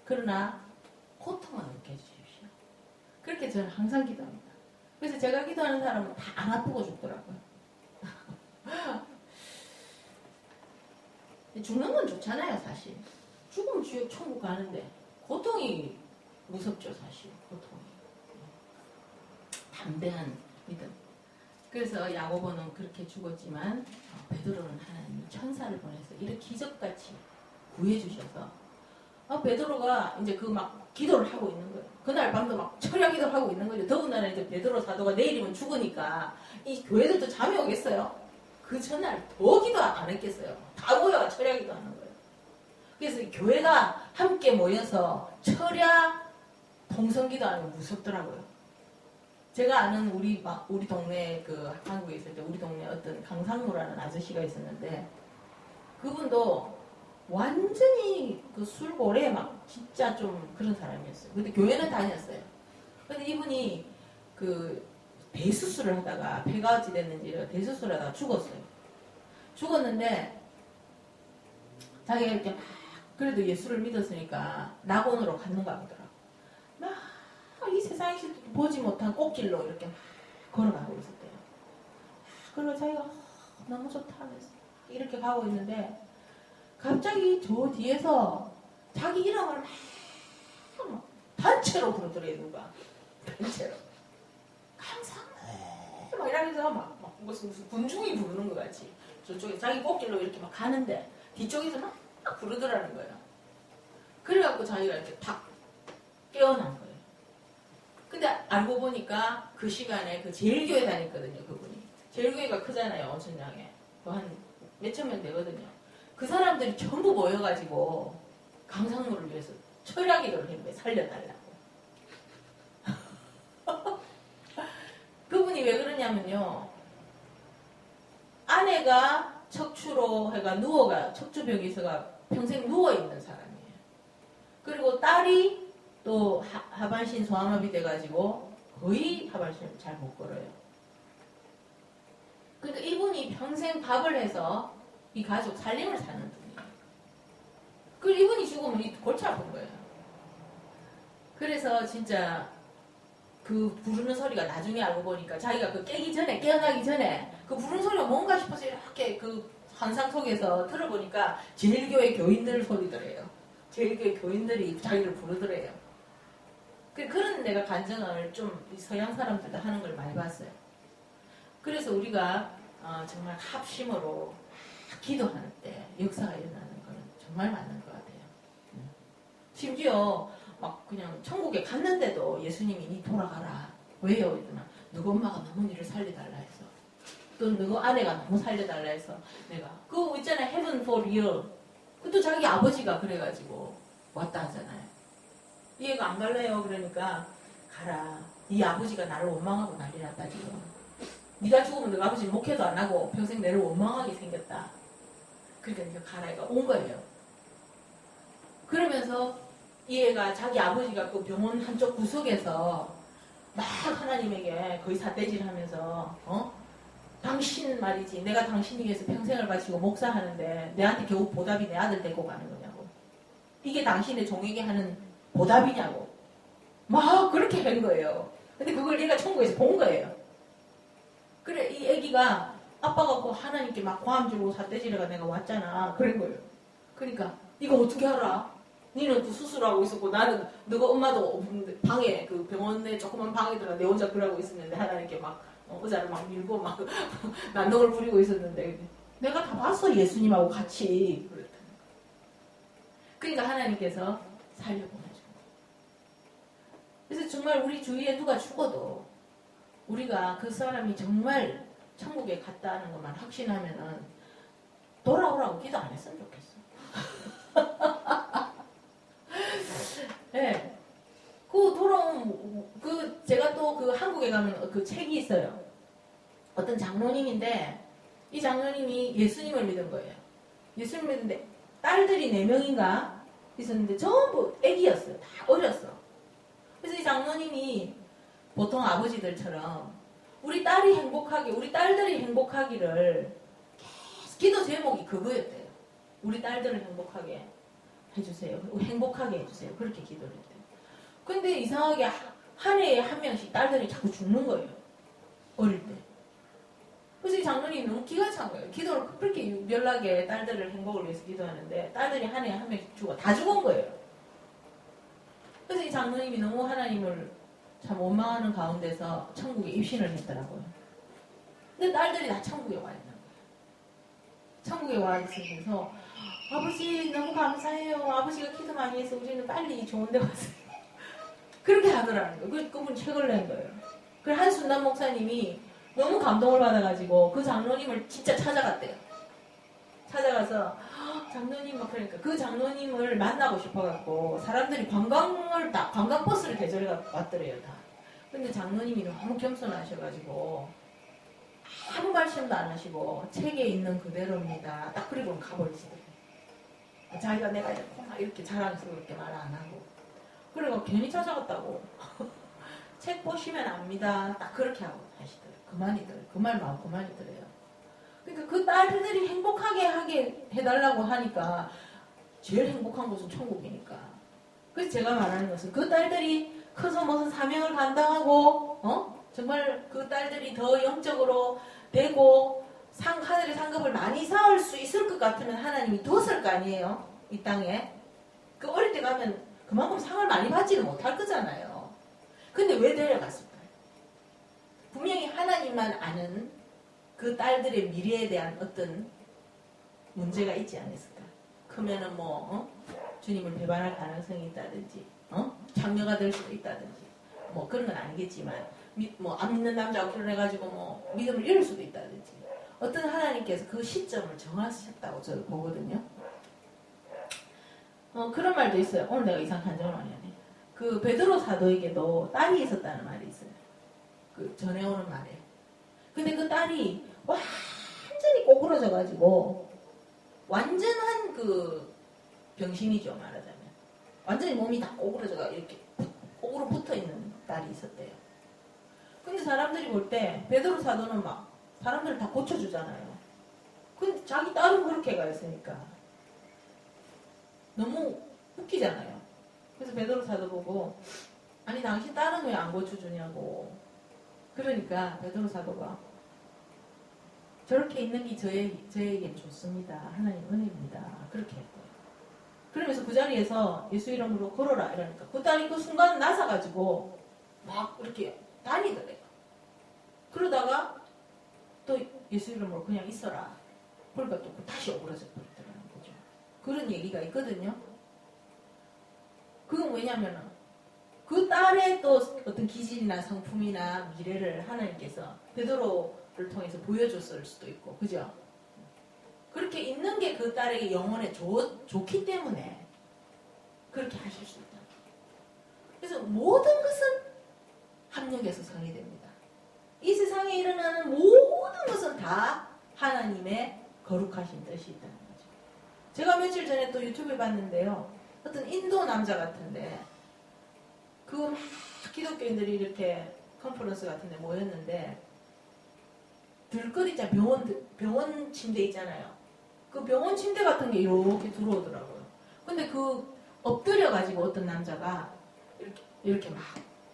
그러나 고통은 없게 해주십시오. 그렇게 저는 항상 기도합니다. 그래서 제가 기도하는 사람은 다 안 아프고 죽더라고요. 죽는 건 좋잖아요, 사실. 죽으면 지옥 천국 가는데 고통이 무섭죠, 사실. 고통이. 담대한 믿음. 그래서 야고보는 그렇게 죽었지만 베드로는 하나님이 천사를 보내서 이렇게 기적같이 구해주셔서 베드로가 이제 기도를 하고 있는 거예요. 그날 밤도 철야 기도를 하고 있는 거죠. 더군다나 이제 베드로 사도가 내일이면 죽으니까 이 교회들도 잠이 오겠어요. 그 전날 더 기도 안 했겠어요. 다 모여 철야 기도하는 거예요. 그래서 교회가 함께 모여서 철야 동성 기도하는 거 무섭더라고요. 제가 아는 우리 동네 한국에 있을 때 우리 동네 어떤 강상무라는 아저씨가 있었는데 그분도 완전히 술고래 진짜 좀 그런 사람이었어요. 근데 교회는 다녔어요. 근데 이분이 대수술을 하다가 폐가 어찌 됐는지 대수술을 하다가 죽었어요. 죽었는데 자기가 이렇게 그래도 예수를 믿었으니까 낙원으로 갔는가 보더라고. 이 세상에서 보지 못한 꽃길로 이렇게 걸어가고 있었대요. 그리고 자기가 너무 좋다 하면서 이렇게 가고 있는데 갑자기 저 뒤에서 자기 이름을 막 단체로 부르더래요. 누가 단체로 감상해 막 이러면서 무슨 군중이 부르는 것 같이 저쪽에 자기 꽃길로 이렇게 가는데 뒤쪽에서 막 부르더라는 거예요. 그래갖고 자기가 이렇게 탁 깨어난 거예요. 근데 알고 보니까 그 시간에 제일교회 다녔거든요. 그분이 제일교회가 크잖아요. 온천장에 한 몇천 명 되거든요. 그 사람들이 전부 모여가지고 강상무를 위해서 철야기도를 했는데 살려달라고. 그분이 왜 그러냐면요. 아내가 척추로 해가 척추병이 있어가 평생 누워있는 사람이에요. 그리고 딸이 또 하반신 소아마비 돼가지고 거의 하반신을 잘 못 걸어요. 그러니까 이분이 평생 밥을 해서 이 가족 살림을 사는 분이에요. 그리고 이분이 죽으면 이 골치 아픈 거예요. 그래서 진짜 그 부르는 소리가 나중에 알고 보니까 자기가 그 깨어나기 전에 그 부르는 소리가 뭔가 싶어서 이렇게 그 환상 속에서 들어보니까 제일교회 교인들 소리더래요. 제일교회 교인들이 자기를 부르더래요. 그런 내가 간증을 좀 서양 사람들도 하는 걸 많이 봤어요. 그래서 우리가 정말 합심으로 기도하는 때 역사가 일어나는 건 정말 맞는 것 같아요. 심지어 막 그냥 천국에 갔는데도 예수님이 니 돌아가라. 왜요? 이러나 너희 엄마가 너무 니를 살려달라 해서 또 너희 아내가 너무 살려달라 해서 내가 그거 있잖아요. Heaven for you. 그것도 자기 아버지가 그래가지고 왔다 하잖아요. 얘가 안 갈래요. 그러니까 가라. 이 아버지가 나를 원망하고 난리 났다 지금. 네가 죽으면 너희 아버지는 목회도 안 하고 평생 나를 원망하게 생겼다. 그러니까 네가 가라. 얘가 온 거예요. 그러면서 이 애가 자기 아버지가 그 병원 한쪽 구석에서 막 하나님에게 거의 삿대질하면서 당신 말이지 내가 당신 위해서 평생을 바치고 목사하는데 내한테 겨우 보답이 내 아들 데리고 가는 거냐고. 이게 당신의 종에게 하는 보답이냐고. 막 그렇게 한 거예요. 근데 그걸 얘가 천국에서 본 거예요. 그래 이 애기가 아빠가 그 하나님께 막 고함 주고 삿대질해가 내가 왔잖아. 그런 거예요. 그러니까 이거 어떻게 알아? 니는 그 수술하고 있었고 나는 너가 엄마도 방에 그 병원에 조그만 방에 들어가 내 혼자 그러고 있었는데 하나님께 막 의자를 막 밀고 막 난동을 부리고 있었는데 내가 다 봤어 예수님하고 같이 그랬다. 그러니까 하나님께서 살려보내준 거예요. 그래서 정말 우리 주위에 누가 죽어도 우리가 그 사람이 정말 천국에 갔다는 것만 확신하면은 돌아오라고 기도 안 했으면 좋겠어. 네. 제가 또 그 한국에 가면 그 책이 있어요. 어떤 장로님인데, 이 장로님이 예수님을 믿은 거예요. 예수님을 믿는데, 딸들이 4명인가 있었는데, 전부 애기였어요. 다 어렸어. 그래서 이 장로님이 보통 아버지들처럼, 우리 딸들이 행복하기를, 계속 기도 제목이 그거였대요. 우리 딸들을 행복하게 해주세요. 행복하게 해주세요. 그렇게 기도를 했대요. 근데 이상하게 한 해에 한 명씩 딸들이 자꾸 죽는 거예요. 어릴 때. 그래서 이 장로님이 너무 기가 찬 거예요. 기도를 그렇게 유별나게 딸들을 행복을 위해서 기도하는데 딸들이 한 해에 한 명씩 죽어. 다 죽은 거예요. 그래서 이 장로님이 너무 하나님을 참 원망하는 가운데서 천국에 입신을 했더라고요. 근데 딸들이 다 천국에 와 있는 거예요. 천국에 와 있으면서 아버지 너무 감사해요. 아버지가 기도 많이 해서 우리는 빨리 좋은 데 왔어요. 그렇게 하더라는 거예요. 그분 책을 낸 거예요. 그래서 한순남 목사님이 너무 감동을 받아가지고 그 장로님을 진짜 찾아갔대요. 찾아가서 장로님 막 그러니까 그 장로님을 만나고 싶어갖고 사람들이 관광버스를 대절해 왔더래요 다. 근데 장로님이 너무 겸손하셔가지고 아무 말씀도 안 하시고 책에 있는 그대로입니다. 딱 그리고는 가버리시더래요. 자기가 내가 이렇게 자랑스럽게 말 안 하고. 그래서 괜히 찾아갔다고. 책 보시면 압니다. 딱 그렇게 하고 하시더래요. 그만이더래요. 그 말 마음 그만이더래요. 그러니까 그 딸들이 행복하게 하게 해달라고 하니까 제일 행복한 곳은 천국이니까. 그래서 제가 말하는 것은 그 딸들이 커서 무슨 사명을 감당하고 정말 그 딸들이 더 영적으로 되고 하늘의 상급을 많이 쌓을 수 있을 것 같으면 하나님이 뒀을 거 아니에요. 이 땅에. 그 어릴 때 가면 그만큼 상을 많이 받지는 못할 거잖아요. 근데 왜 데려갔을까요? 분명히 하나님만 아는 그 딸들의 미래에 대한 어떤 문제가 있지 않았을까? 크면은 주님을 배반할 가능성이 있다든지, 장녀가 될 수도 있다든지, 그런 건 아니겠지만, 안 믿는 남자하고 결혼해가지고 믿음을 잃을 수도 있다든지, 어떤 하나님께서 그 시점을 정하셨다고 저는 보거든요. 그런 말도 있어요. 오늘 내가 이상 간증을 많이 하네. 그 베드로 사도에게도 딸이 있었다는 말이 있어요. 그 전해오는 말에. 근데 그 딸이 완전히 꼬부러져가지고 완전한 그 병신이죠, 말하자면. 완전히 몸이 다 꼬부러져가 이렇게 꼬부러 붙어 있는 딸이 있었대요. 근데 사람들이 볼 때 베드로 사도는 막 사람들을 다 고쳐주잖아요. 근데 자기 딸은 그렇게 가 있으니까 너무 웃기잖아요. 그래서 베드로 사도 보고 아니 당신 딸은 왜 안 고쳐주냐고. 그러니까 베드로 사도가 저렇게 있는 게 저에겐 좋습니다. 하나님 은혜입니다. 그렇게 했대요. 그러면서 그 자리에서 예수 이름으로 걸어라 이러니까 그 딸이 그 순간 나서가지고 막 이렇게 다니더래요. 그러다가 또 예수 이름으로 그냥 있어라. 그러니까 또 다시 오그라져 버리더라는 거죠. 그런 얘기가 있거든요. 그건 왜냐면은 그 딸의 또 어떤 기질이나 성품이나 미래를 하나님께서 베드로를 통해서 보여줬을 수도 있고, 그죠? 그렇게 있는 게 그 딸에게 영혼에 좋기 때문에 그렇게 하실 수 있다. 그래서 모든 것은 합력해서 성이 됩니다. 이 세상에 일어나는 모든 것은 다 하나님의 거룩하신 뜻이 있다는 거죠. 제가 며칠 전에 또 유튜브에 봤는데요. 어떤 인도 남자 같은데 그 막 기독교인들이 이렇게 컨퍼런스 같은 데 모였는데 들것 있잖아요. 병원 침대 있잖아요. 그 병원 침대 같은 게 이렇게 들어오더라고요. 근데 그 엎드려가지고 어떤 남자가 이렇게 막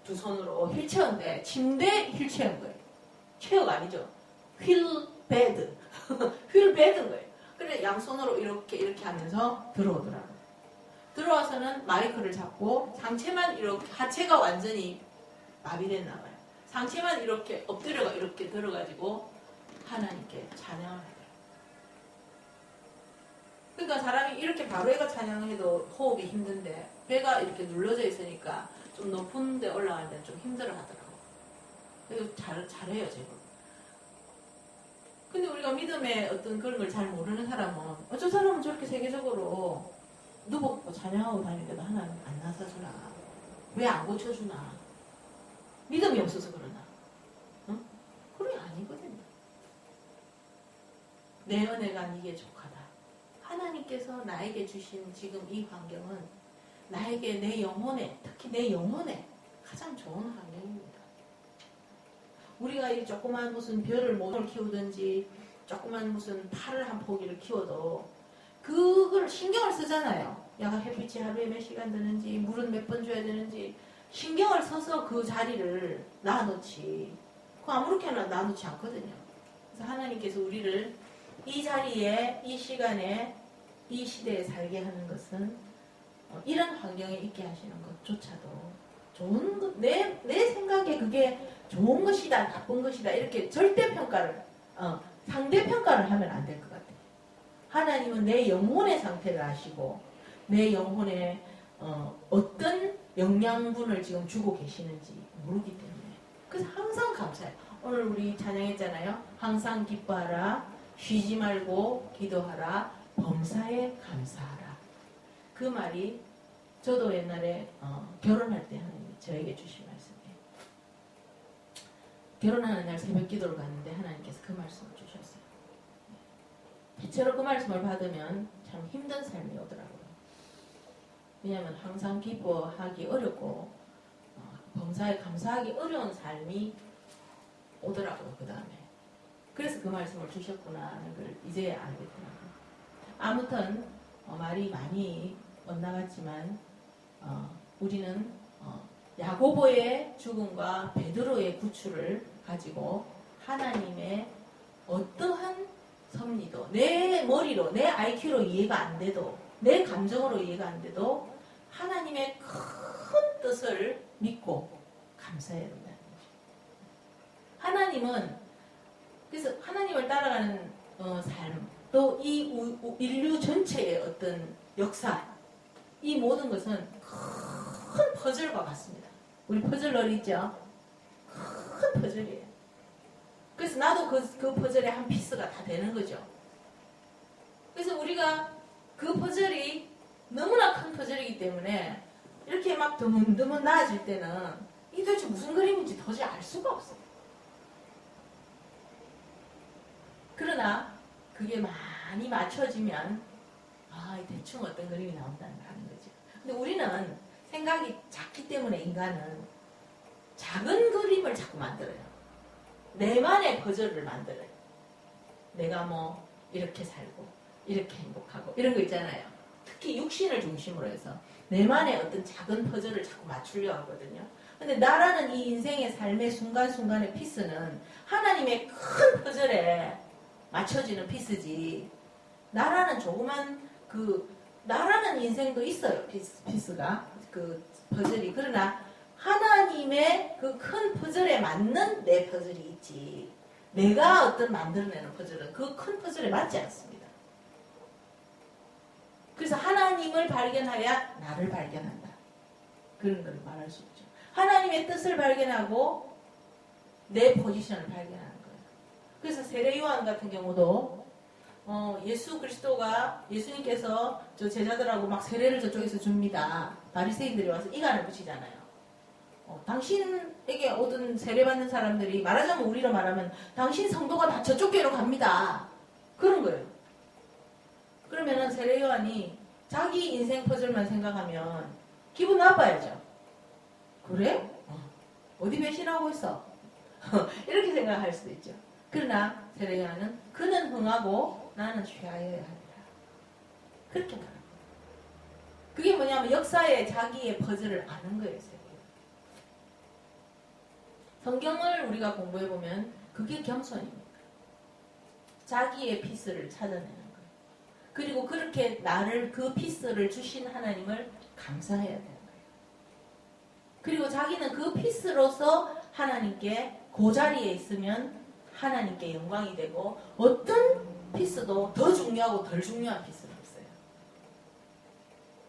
두 손으로 휠체어인데 침대 휠체어인 거예요. 체어가 아니죠. 휠베드. 휠베드인 거예요. 그래 양손으로 이렇게 하면서 들어오더라고요. 들어와서는 마이크를 잡고 상체만 이렇게 하체가 완전히 마비됐나 봐요. 상체만 이렇게 엎드려가 이렇게 들어가지고 하나님께 찬양을 해요. 그러니까 사람이 이렇게 바로 애가 찬양해도 호흡이 힘든데 배가 이렇게 눌러져 있으니까 좀 높은 데 올라갈 때 좀 힘들어 하더라고요. 그래서 잘해요, 제가. 근데 우리가 믿음의 어떤 그런 걸 잘 모르는 사람은 저 사람은 저렇게 세계적으로 누구 찬양하고 다니는데도 하나님 안 나서주나? 왜 안 고쳐주나? 믿음이 없어서 그러나? 응? 그런 게 아니거든요. 내 은혜가 네게 족하다. 하나님께서 나에게 주신 지금 이 환경은 나에게 내 영혼에, 특히 내 영혼에 가장 좋은 환경입니다. 우리가 이 조그만 무슨 별을 모을 키우든지 조그만 무슨 팔을 한 포기를 키워도 그걸 신경을 쓰잖아요. 야간 햇빛이 하루에 몇 시간 드는지 물은 몇 번 줘야 되는지 신경을 써서 그 자리를 놔놓지. 그 아무렇게나 놔놓지 않거든요. 그래서 하나님께서 우리를 이 자리에 이 시간에 이 시대에 살게 하는 것은 이런 환경에 있게 하시는 것조차도 좋은 것, 내 생각에 그게 좋은 것이다 나쁜 것이다 이렇게 절대평가를 상대평가를 하면 안 될 것 같아요. 하나님은 내 영혼의 상태를 아시고 내 영혼에 어떤 영양분을 지금 주고 계시는지 모르기 때문에 그래서 항상 감사해요. 오늘 우리 찬양했잖아요. 항상 기뻐하라 쉬지 말고 기도하라 범사에 감사하라. 그 말이 저도 옛날에 결혼할 때 하나님이 저에게 주신 말씀이에요. 결혼하는 날 새벽 기도를 갔는데 하나님께서 그 말씀을 주셨어요. 대체로 그 말씀을 받으면 참 힘든 삶이 오더라고요. 왜냐하면 항상 기뻐하기 어렵고 범사에 감사하기 어려운 삶이 오더라고요. 그 다음에 그래서 그 말씀을 주셨구나 하는 걸 이제야 알겠더라고요. 아무튼 말이 많이 엇나갔지만 우리는 야고보의 죽음과 베드로의 구출을 가지고 하나님의 어떠한 섭리도 내 머리로 내 IQ로 이해가 안 돼도 내 감정으로 이해가 안 돼도 하나님의 큰 뜻을 믿고 감사해야 된다는 거죠. 하나님은 그래서 하나님을 따라가는 삶 또 이 인류 전체의 어떤 역사 이 모든 것은 큰 퍼즐과 같습니다. 우리 퍼즐러 있죠? 큰 퍼즐이에요. 그래서 나도 그 퍼즐의 한 피스가 다 되는 거죠. 그래서 우리가 그 퍼즐이 너무나 큰 퍼즐이기 때문에 이렇게 막 드문드문 나아질 때는 이게 도대체 무슨 그림인지 도저히 알 수가 없어요. 그러나 그게 많이 맞춰지면 대충 어떤 그림이 나온다는 거죠. 근데 우리는 생각이 작기 때문에 인간은 작은 그림을 자꾸 만들어요. 내만의 퍼즐을 만들어요. 내가 뭐 이렇게 살고 이렇게 행복하고 이런 거 있잖아요. 특히 육신을 중심으로 해서 내만의 어떤 작은 퍼즐을 자꾸 맞추려 하거든요. 근데 나라는 이 인생의 삶의 순간순간의 피스는 하나님의 큰 퍼즐에 맞춰지는 피스지. 나라는 조그만 나라는 인생도 있어요. 피스가 그 퍼즐이. 그러나 하나님의 그 큰 퍼즐에 맞는 내 퍼즐이 있지. 내가 어떤 만들어내는 퍼즐은 그 큰 퍼즐에 맞지 않습니다. 그래서 하나님을 발견하여 나를 발견한다. 그런 걸 말할 수 있죠. 하나님의 뜻을 발견하고 내 포지션을 발견하는 거예요. 그래서 세례 요한 같은 경우도 예수님께서 저 제자들하고 막 세례를 저쪽에서 줍니다. 바리새인들이 와서 이간을 붙이잖아요. 당신에게 오던 세례받는 사람들이 말하자면 우리로 말하면 당신 성도가 다 저쪽 교회로 갑니다. 그런 거예요. 그러면은 세례 요한이 자기 인생 퍼즐만 생각하면 기분 나빠야죠. 그래? 어디 배신하고 있어? 이렇게 생각할 수도 있죠. 그러나 세례 요한은 그는 흥하고 나는 취하여야 하리라. 그렇게 말합니다. 그게 뭐냐면 역사에 자기의 퍼즐을 아는 거예요. 성경을 우리가 공부해보면 그게 겸손입니다. 자기의 피스를 찾아내는 거예요. 그리고 그렇게 나를 그 피스를 주신 하나님을 감사해야 되는 거예요. 그리고 자기는 그 피스로서 하나님께 그 자리에 있으면 하나님께 영광이 되고 어떤 피스도 더 중요하고 덜 중요한 피스가 없어요.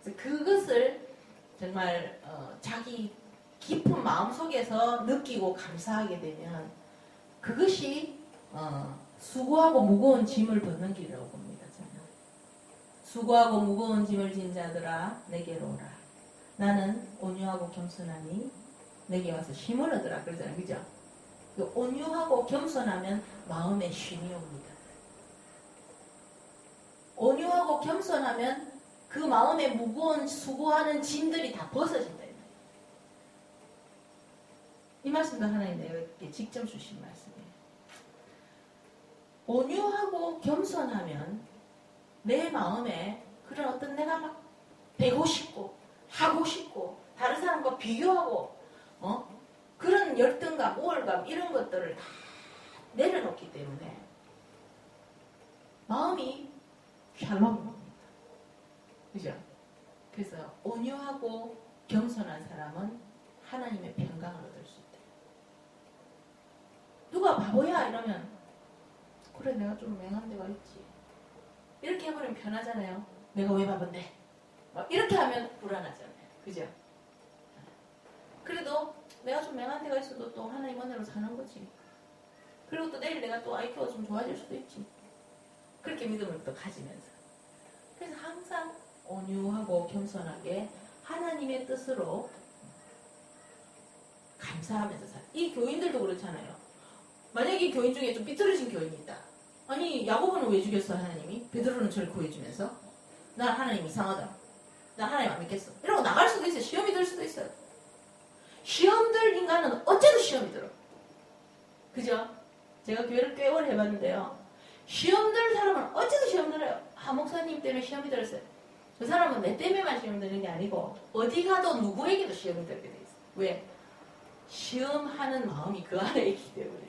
그래서 그것을 정말 자기 깊은 마음속에서 느끼고 감사하게 되면 그것이 수고하고 무거운 짐을 벗는 길이라고 봅니다. 저는. 수고하고 무거운 짐을 진 자들아 내게로 오라. 나는 온유하고 겸손하니 내게 와서 힘을 얻으라. 그러잖아요. 그죠? 온유하고 겸손하면 마음에 쉼이 옵니다. 온유하고 겸손하면 그 마음에 무거운 수고하는 짐들이 다 벗어진다. 이 말씀도 하나님 내게 직접 주신 말씀이에요. 온유하고 겸손하면 내 마음에 그런 어떤 내가 막 되고 싶고 하고 싶고 다른 사람과 비교하고 그런 열등감, 우월감 이런 것들을 다 내려놓기 때문에 마음이 샬롬입니다. 그죠? 그래서 온유하고 겸손한 사람은 하나님의 평강을 얻을 수 있다. 누가 바보야 이러면 그래 내가 좀 맹한 데가 있지. 이렇게 해버리면 편하잖아요. 내가 왜 바본데? 막 이렇게 하면 불안하잖아요. 그죠? 그래도 내가 좀 맹한 데가 있어도 또 하나님 은혜로 사는 거지. 그리고 또 내일 내가 또 IQ가 좀 좋아질 수도 있지. 그렇게 믿음을 또 가지면서. 그래서 항상 온유하고 겸손하게 하나님의 뜻으로 감사하면서 살아요. 이 교인들도 그렇잖아요. 만약에 교인 중에 좀 삐뚤어진 교인이 있다. 아니 야고보는 왜 죽였어 하나님이? 베드로는 저를 구해주면서 나 하나님 이상하다. 나 하나님 안 믿겠어. 이러고 나갈 수도 있어요. 시험이 들 수도 있어요. 시험 들 인간은 어째도 시험이 들어. 그죠? 제가 교회를 꽤 오래 해봤는데요. 시험 들 사람은 어째도 시험 들어요. 목사님 때문에 시험이 들었어요. 그 사람은 내 때문에만 시험 드는 게 아니고 어디 가도 누구에게도 시험이 들게 돼 있어요. 왜? 시험하는 마음이 그 안에 있기 때문에.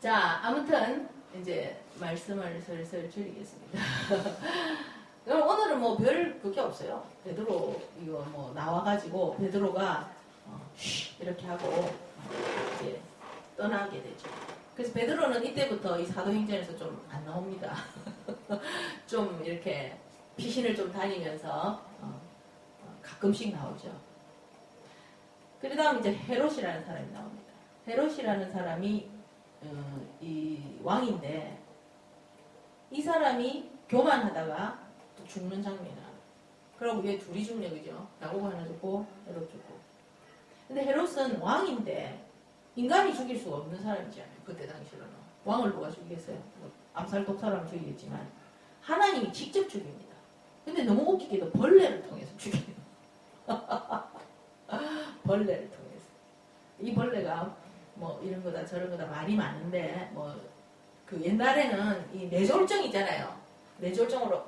자, 아무튼 이제 말씀을 슬슬 줄이겠습니다. 오늘은 뭐 별 그게 없어요. 베드로 이거 뭐 나와가지고 베드로가 이렇게 하고 이제 떠나게 되죠. 그래서 베드로는 이때부터 이 사도행전에서 좀 안 나옵니다. 좀 이렇게 피신을 좀 다니면서 가끔씩 나오죠. 그 다음 이제 헤롯이라는 사람이 나옵니다. 헤롯이라는 사람이 이 왕인데 이 사람이 교만하다가 또 죽는 장면이 나와요. 그러고 얘 둘이 죽네, 그죠? 야곱 하나 죽고 헤롯 죽고. 근데 헤롯은 왕인데 인간이 죽일 수가 없는 사람이잖아요. 그때 당시로는. 왕을 누가 죽이겠어요? 뭐 암살 독살하면 죽이겠지만 하나님이 직접 죽입니다. 근데 너무 웃기게도 벌레를 통해서 죽여요. 벌레를 통해서. 이 벌레가 뭐 이런 거다 저런 거다 말이 많은데 뭐 그 옛날에는 이 뇌졸중 있잖아요. 뇌졸중으로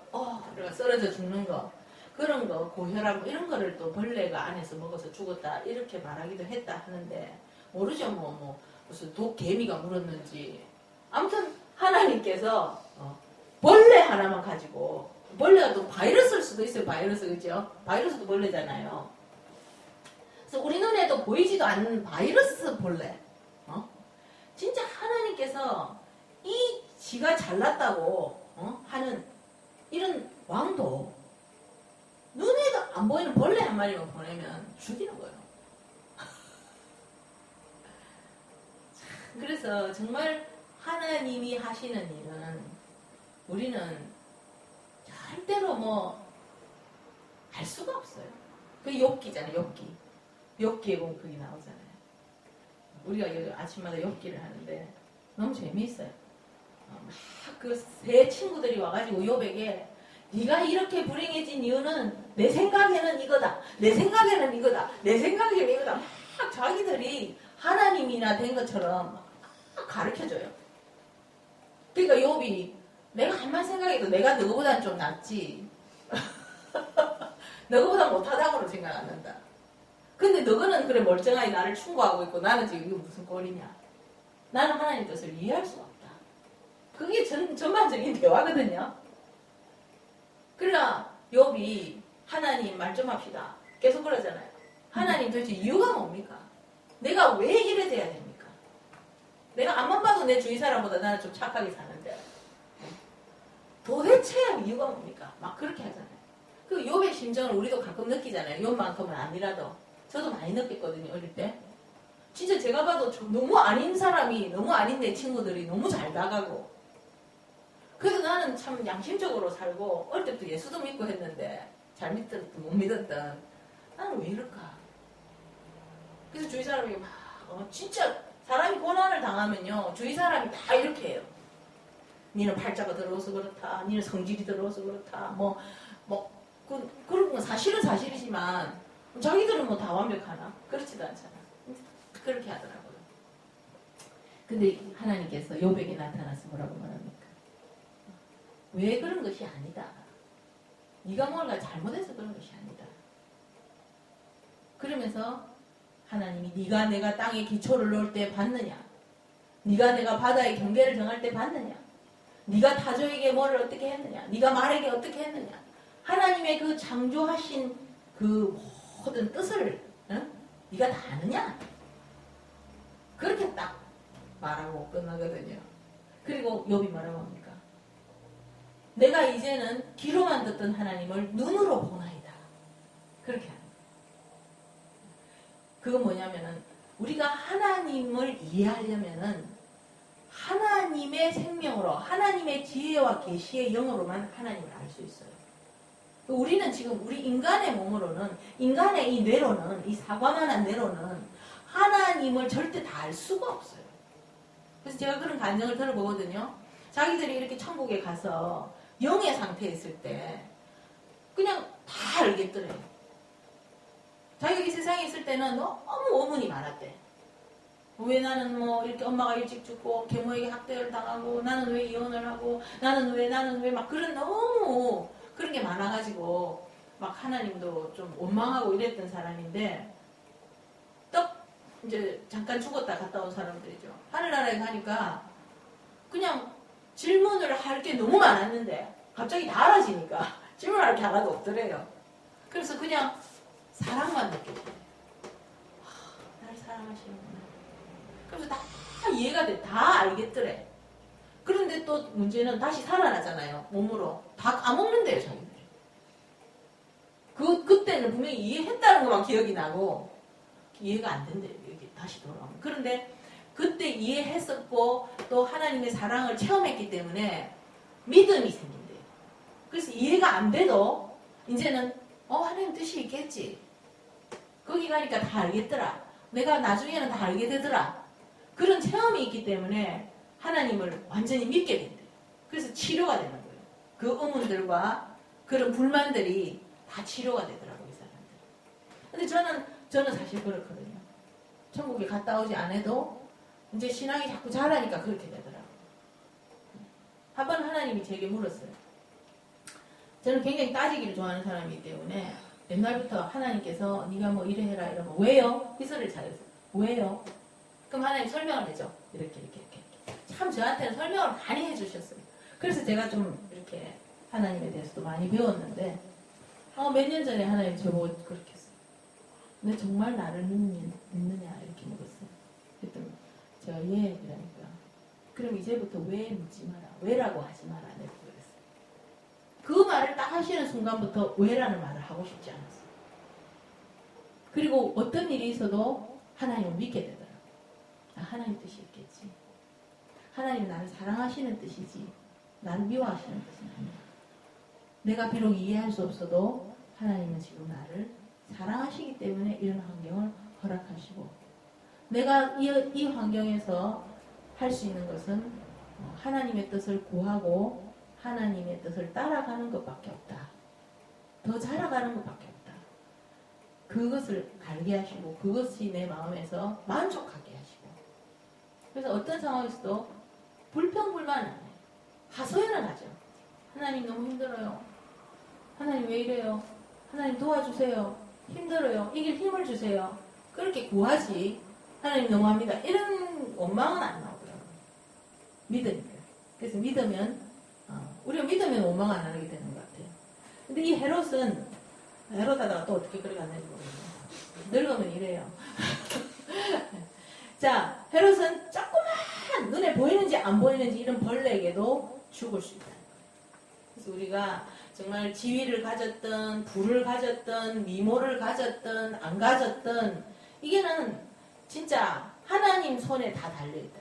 이렇게 쓰러져 죽는 거 그런 거 고혈압 이런 거를 또 벌레가 안에서 먹어서 죽었다 이렇게 말하기도 했다 하는데 모르죠. 뭐 무슨 독개미가 물었는지 아무튼 하나님께서 벌레 하나만 가지고 벌레가 또 바이러스일 수도 있어요. 바이러스 그죠? 바이러스도 벌레잖아요. 그래서 우리 눈에도 보이지도 않는 바이러스 벌레. 진짜 하나님께서 이 지가 잘났다고 하는 이런 왕도 눈에도 안 보이는 벌레 한 마리만 보내면 죽이는 거예요. 그래서 정말 하나님이 하시는 일은 우리는 절대로 뭐 알 수가 없어요. 그 욥기잖아요. 욥기에 보면 그게 나오잖아요. 우리가 여기 아침마다 욥기를 하는데 너무 재미있어요. 막 그 세 친구들이 와가지고 욥에게 네가 이렇게 불행해진 이유는 내 생각에는 이거다. 내 생각에는 이거다. 내 생각에는 이거다. 막 자기들이 하나님이나 된 것처럼 막 가르쳐줘요. 그러니까 욥이 내가 한만 생각해도 내가 너보다는 좀 낫지. 너보다 못하다고는 생각 안 한다. 근데 너는 그래 멀쩡하게 나를 충고하고 있고 나는 지금 이게 무슨 꼴이냐. 나는 하나님 뜻을 이해할 수가 없다. 그게 전반적인 대화거든요. 그러나 욥이 하나님 말 좀 합시다. 계속 그러잖아요. 하나님 도대체 이유가 뭡니까? 내가 왜 이래 돼야 됩니까? 내가 앞만 봐도 내 주위 사람보다 나는 좀 착하게 사는데 도대체 이유가 뭡니까? 막 그렇게 하잖아요. 그 욥의 심정을 우리도 가끔 느끼잖아요. 욥만큼은 아니라도 저도 많이 느꼈거든요. 어릴 때. 진짜 제가 봐도 너무 아닌 사람이 너무 아닌 내 친구들이 너무 잘 나가고 그래도 나는 참 양심적으로 살고 어릴 때부터 예수도 믿고 했는데 잘 믿든 못 믿었든 나는 왜 이럴까? 그래서 주위 사람이 막 진짜 사람이 고난을 당하면요 주위 사람이 다 이렇게 해요. 니는 팔자가 더러워서 그렇다. 니는 성질이 더러워서 그렇다. 그런 건 사실은 사실이지만 자기들은 뭐 다 완벽하나? 그렇지도 않잖아. 그렇게 하더라고요. 근데 하나님께서 욥에게 나타나서 뭐라고 말합니까? 왜 그런 것이 아니다. 네가 뭔가 잘못해서 그런 것이 아니다. 그러면서 하나님이 네가 내가 땅에 기초를 놓을 때 봤느냐? 네가 내가 바다의 경계를 정할 때 봤느냐? 네가 타조에게 뭐를 어떻게 했느냐? 네가 말에게 어떻게 했느냐? 하나님의 그 창조하신 그 모든 뜻을 네가 다 아느냐? 그렇게 딱 말하고 끝나거든요. 그리고 욥이 뭐라고 합니까? 내가 이제는 귀로만 듣던 하나님을 눈으로 보나이다. 그렇게 합니다. 그건 뭐냐면은 우리가 하나님을 이해하려면은 하나님의 생명으로 하나님의 지혜와 계시의 영으로만 하나님을 알 수 있어요. 우리는 지금 우리 인간의 몸으로는 인간의 이 뇌로는 이 사과만한 뇌로는 하나님을 절대 다 알 수가 없어요. 그래서 제가 그런 간증을 들어보거든요. 자기들이 이렇게 천국에 가서 영의 상태에 있을 때 그냥 다 알겠더래요. 자기가 이 세상에 있을 때는 너무 어문이 많았대. 왜 나는 뭐 이렇게 엄마가 일찍 죽고 계모에게 학대를 당하고 나는 왜 이혼을 하고 나는 왜 막 그런 너무 그런 게 많아가지고 막 하나님도 좀 원망하고 이랬던 사람인데 딱 이제 잠깐 죽었다 갔다 온 사람들이죠. 하늘나라에 가니까 그냥 질문을 할 게 너무 많았는데 갑자기 다 알아지니까 질문할 게 하나도 없더래요. 그래서 그냥 사랑만 느껴져요. 날 사랑하시는구나. 그래서 다 이해가 돼. 다 알겠더래. 그런데 또 문제는 다시 살아나잖아요. 몸으로. 다 까먹는데요, 자기들이. 그때는 분명히 이해했다는 것만 기억이 나고 이해가 안 된대요. 여기 다시 돌아오면. 그런데 그때 이해했었고 또 하나님의 사랑을 체험했기 때문에 믿음이 생긴대요. 그래서 이해가 안 돼도 이제는 하나님 뜻이 있겠지. 거기 가니까 다 알겠더라. 내가 나중에는 다 알게 되더라. 그런 체험이 있기 때문에 하나님을 완전히 믿게 된대요. 그래서 치료가 되는 거예요. 그 의문들과 그런 불만들이 다 치료가 되더라고요, 이 사람들. 근데 저는 사실 그렇거든요. 천국에 갔다 오지 않아도 이제 신앙이 자꾸 자라니까 그렇게 되더라고요. 한 번 하나님이 제게 물었어요. 저는 굉장히 따지기를 좋아하는 사람이기 때문에 옛날부터 하나님께서 네가 뭐 이래 해라 이러면 왜요? 그 소리를 잘했어요. 왜요? 그럼 하나님 설명을 해줘. 이렇게. 참 저한테는 설명을 많이 해주셨어요. 그래서 제가 좀 이렇게 하나님에 대해서도 많이 배웠는데 몇 년 전에 하나님 저보고 그렇게 했어요. 너 정말 나를 믿느냐 이렇게 물었어요. 그랬더니 제가 예 이러니까 그럼 이제부터 왜 묻지 마라. 왜라고 하지 마라. 내가 그랬어요. 그 말을 딱 하시는 순간부터 왜라는 말을 하고 싶지 않았어요. 그리고 어떤 일이 있어도 하나님을 믿게 되더라고요. 하나님 뜻이 있겠지. 하나님은 나를 사랑하시는 뜻이지 나를 미워하시는 뜻은 아니야. 내가 비록 이해할 수 없어도 하나님은 지금 나를 사랑하시기 때문에 이런 환경을 허락하시고 내가 이 환경에서 할 수 있는 것은 하나님의 뜻을 구하고 하나님의 뜻을 따라가는 것밖에 없다. 더 자라가는 것밖에 없다. 그것을 알게 하시고 그것이 내 마음에서 만족하게 하시고 그래서 어떤 상황에서도 불평불만 안 해요. 하소연을 하죠. 하나님 너무 힘들어요. 하나님 왜 이래요? 하나님 도와주세요. 힘들어요. 이길 힘을 주세요. 그렇게 구하지. 하나님 너무합니다. 이런 원망은 안 나오더라고요. 믿으니까. 그래서 믿으면 우리가 믿으면 원망 안 하게 되는 것 같아요. 근데 이 헤롯은 헤롯하다가 또 어떻게 그렇게 안 되는지 모르겠어요. 늙으면 이래요. 자, 헤롯은 조그만 눈에 보이는지 안 보이는지 이런 벌레에게도 죽을 수 있다. 그래서 우리가 정말 지위를 가졌든 부를 가졌든 미모를 가졌든 안 가졌든 이게는 진짜 하나님 손에 다 달려있다.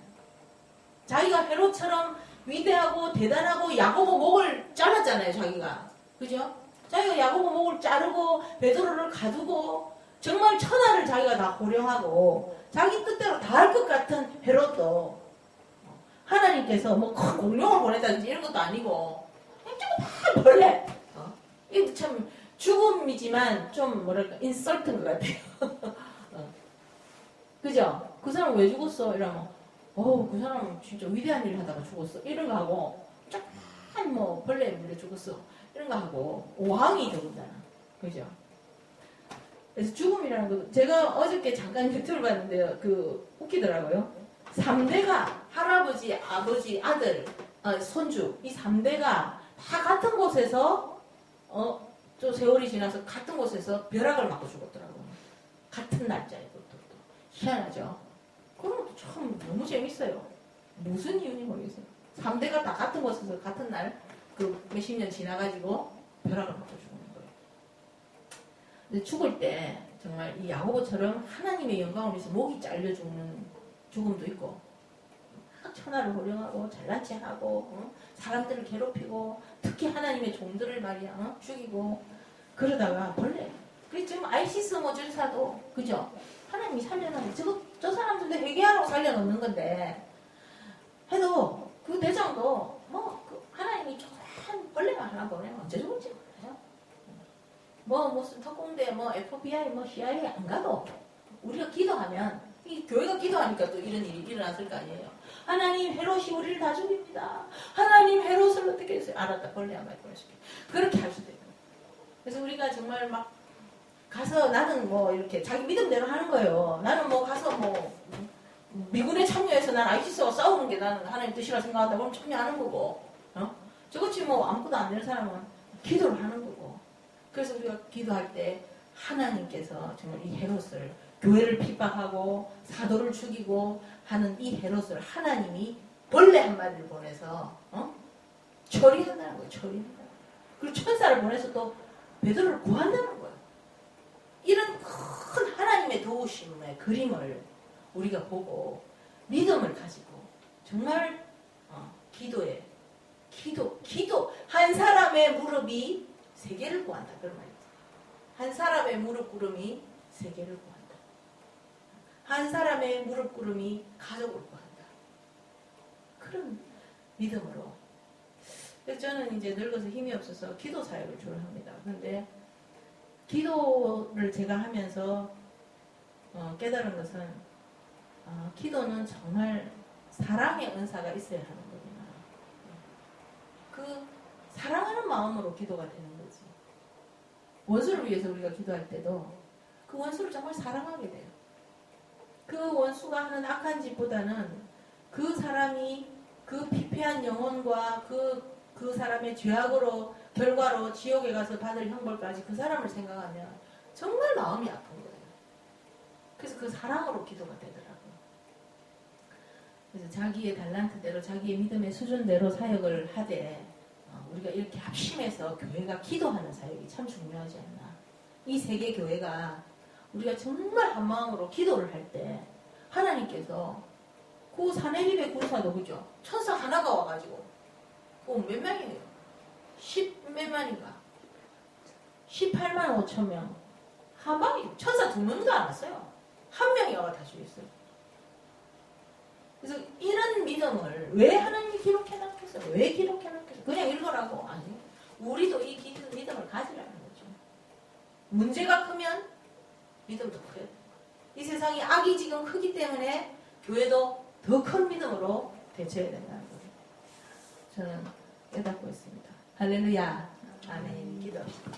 자기가 헤롯처럼 위대하고 대단하고 야고보 목을 잘랐잖아요. 자기가. 그죠? 자기가 야고보 목을 자르고 베드로를 가두고 정말 천하를 자기가 다 호령하고 자기 뜻대로 다 할 것 같은 헤롯도 하나님께서 뭐 큰 공룡을 보냈다든지 이런 것도 아니고 조그만 벌레. 이거 참 죽음이지만 좀 뭐랄까 인설트인 것 같아요. 그죠? 그 사람 왜 죽었어? 이러면 그 사람 진짜 위대한 일을 하다가 죽었어. 이런 거 하고 조그만 뭐 벌레에 물려 죽었어. 이런 거 하고 왕이 더군다나. 그죠? 그래서 죽음이라는 거 제가 어저께 잠깐 유튜브를 봤는데요. 웃기더라고요. 3대가 할아버지, 아버지, 아들, 손주 이 3대가 다 같은 곳에서 좀 세월이 지나서 같은 곳에서 벼락을 맞고 죽었더라고요. 같은 날짜에 또. 희한하죠? 그런 것도 참 너무 재밌어요. 무슨 이유인지 모르겠어요. 3대가 다 같은 곳에서 같은 날 몇십 년 지나가지고 벼락을 맞고 죽는 거예요. 근데 죽을 때 정말 이 야고보처럼 하나님의 영광을 위해서 목이 잘려 죽는 죽음도 있고 막 천하를 호령하고 잘난 체하고 사람들을 괴롭히고 특히 하나님의 종들을 말이야 죽이고 그러다가 벌레. 그래서 지금 아이시스 모질사도 그죠? 하나님이 살려놓는 저 사람들도 회개하라고 살려놓는 건데 해도 그 대장도 하나님이 조그만 벌레만 하나 보내면 언제 죽을지 몰라요. 무슨 특공대 FBI CIA 안 가도 우리가 기도하면 이 교회가 기도하니까 또 이런 일이 일어났을 거 아니에요. 하나님 헤롯이 우리를 다 죽입니다. 하나님 헤롯을 어떻게 했어요? 알았다. 벌레 한 마리 보내줄게. 그렇게 할 수도 있고. 그래서 우리가 정말 막 가서 나는 이렇게 자기 믿음대로 하는 거예요. 나는 가서 미군에 참여해서 난 아이시스와 싸우는 게 나는 하나님 뜻이라 생각한다. 그럼 참여하는 거고. 저것이 아무것도 안 되는 사람은 기도를 하는 거고. 그래서 우리가 기도할 때 하나님께서 정말 이 헤롯을 교회를 핍박하고 사도를 죽이고 하는 이 헤롯을 하나님이 벌레 한 마리를 보내서 처리한다는 거예요. 처리한다. 그리고 천사를 보내서 또 베드로를 구한다는 거예요. 이런 큰 하나님의 도우심의 그림을 우리가 보고 믿음을 가지고 정말 기도. 한 사람의 무릎이 세계를 구한다. 그런 말이죠. 한 사람의 무릎 꿇음이 세계를 구한다. 한 사람의 무릎 꿇음이 가족을 구한다. 그런 믿음으로. 그래서 저는 이제 늙어서 힘이 없어서 기도 사역을 주로 합니다. 그런데 기도를 제가 하면서 깨달은 것은 기도는 정말 사랑의 은사가 있어야 하는 거구나. 그 사랑하는 마음으로 기도가 되는 거지. 원수를 위해서 우리가 기도할 때도 그 원수를 정말 사랑하게 돼요. 그 원수가 하는 악한 짓보다는 그 사람이 그 피폐한 영혼과 그 사람의 죄악으로 결과로 지옥에 가서 받을 형벌까지 그 사람을 생각하면 정말 마음이 아픈 거예요. 그래서 그 사랑으로 기도가 되더라고요. 그래서 자기의 달란트대로 자기의 믿음의 수준대로 사역을 하되 우리가 이렇게 합심해서 교회가 기도하는 사역이 참 중요하지 않나. 이 세계 교회가 우리가 정말 한 마음으로 기도를 할 때 하나님께서 그 사내립의 군사도 그죠? 천사 하나가 와가지고 몇 명이에요? 10몇 만인가? 18만 5천 명. 한 방에 천사 2명도 안 왔어요. 한 명이 와가 다 죽였어요. 그래서 이런 믿음을 왜 하나님이 기록해놨겠어요? 왜 기록해놨겠어요? 그냥 읽으라고? 아니, 우리도 이 믿음을 가지라는 거죠. 문제가 크면 믿음도 커요. 이 세상이 악이 지금 크기 때문에 교회도 더 큰 믿음으로 대처해야 된다는 거죠. 저는 깨닫고 있습니다. 할렐루야. 아멘. 기도합시다.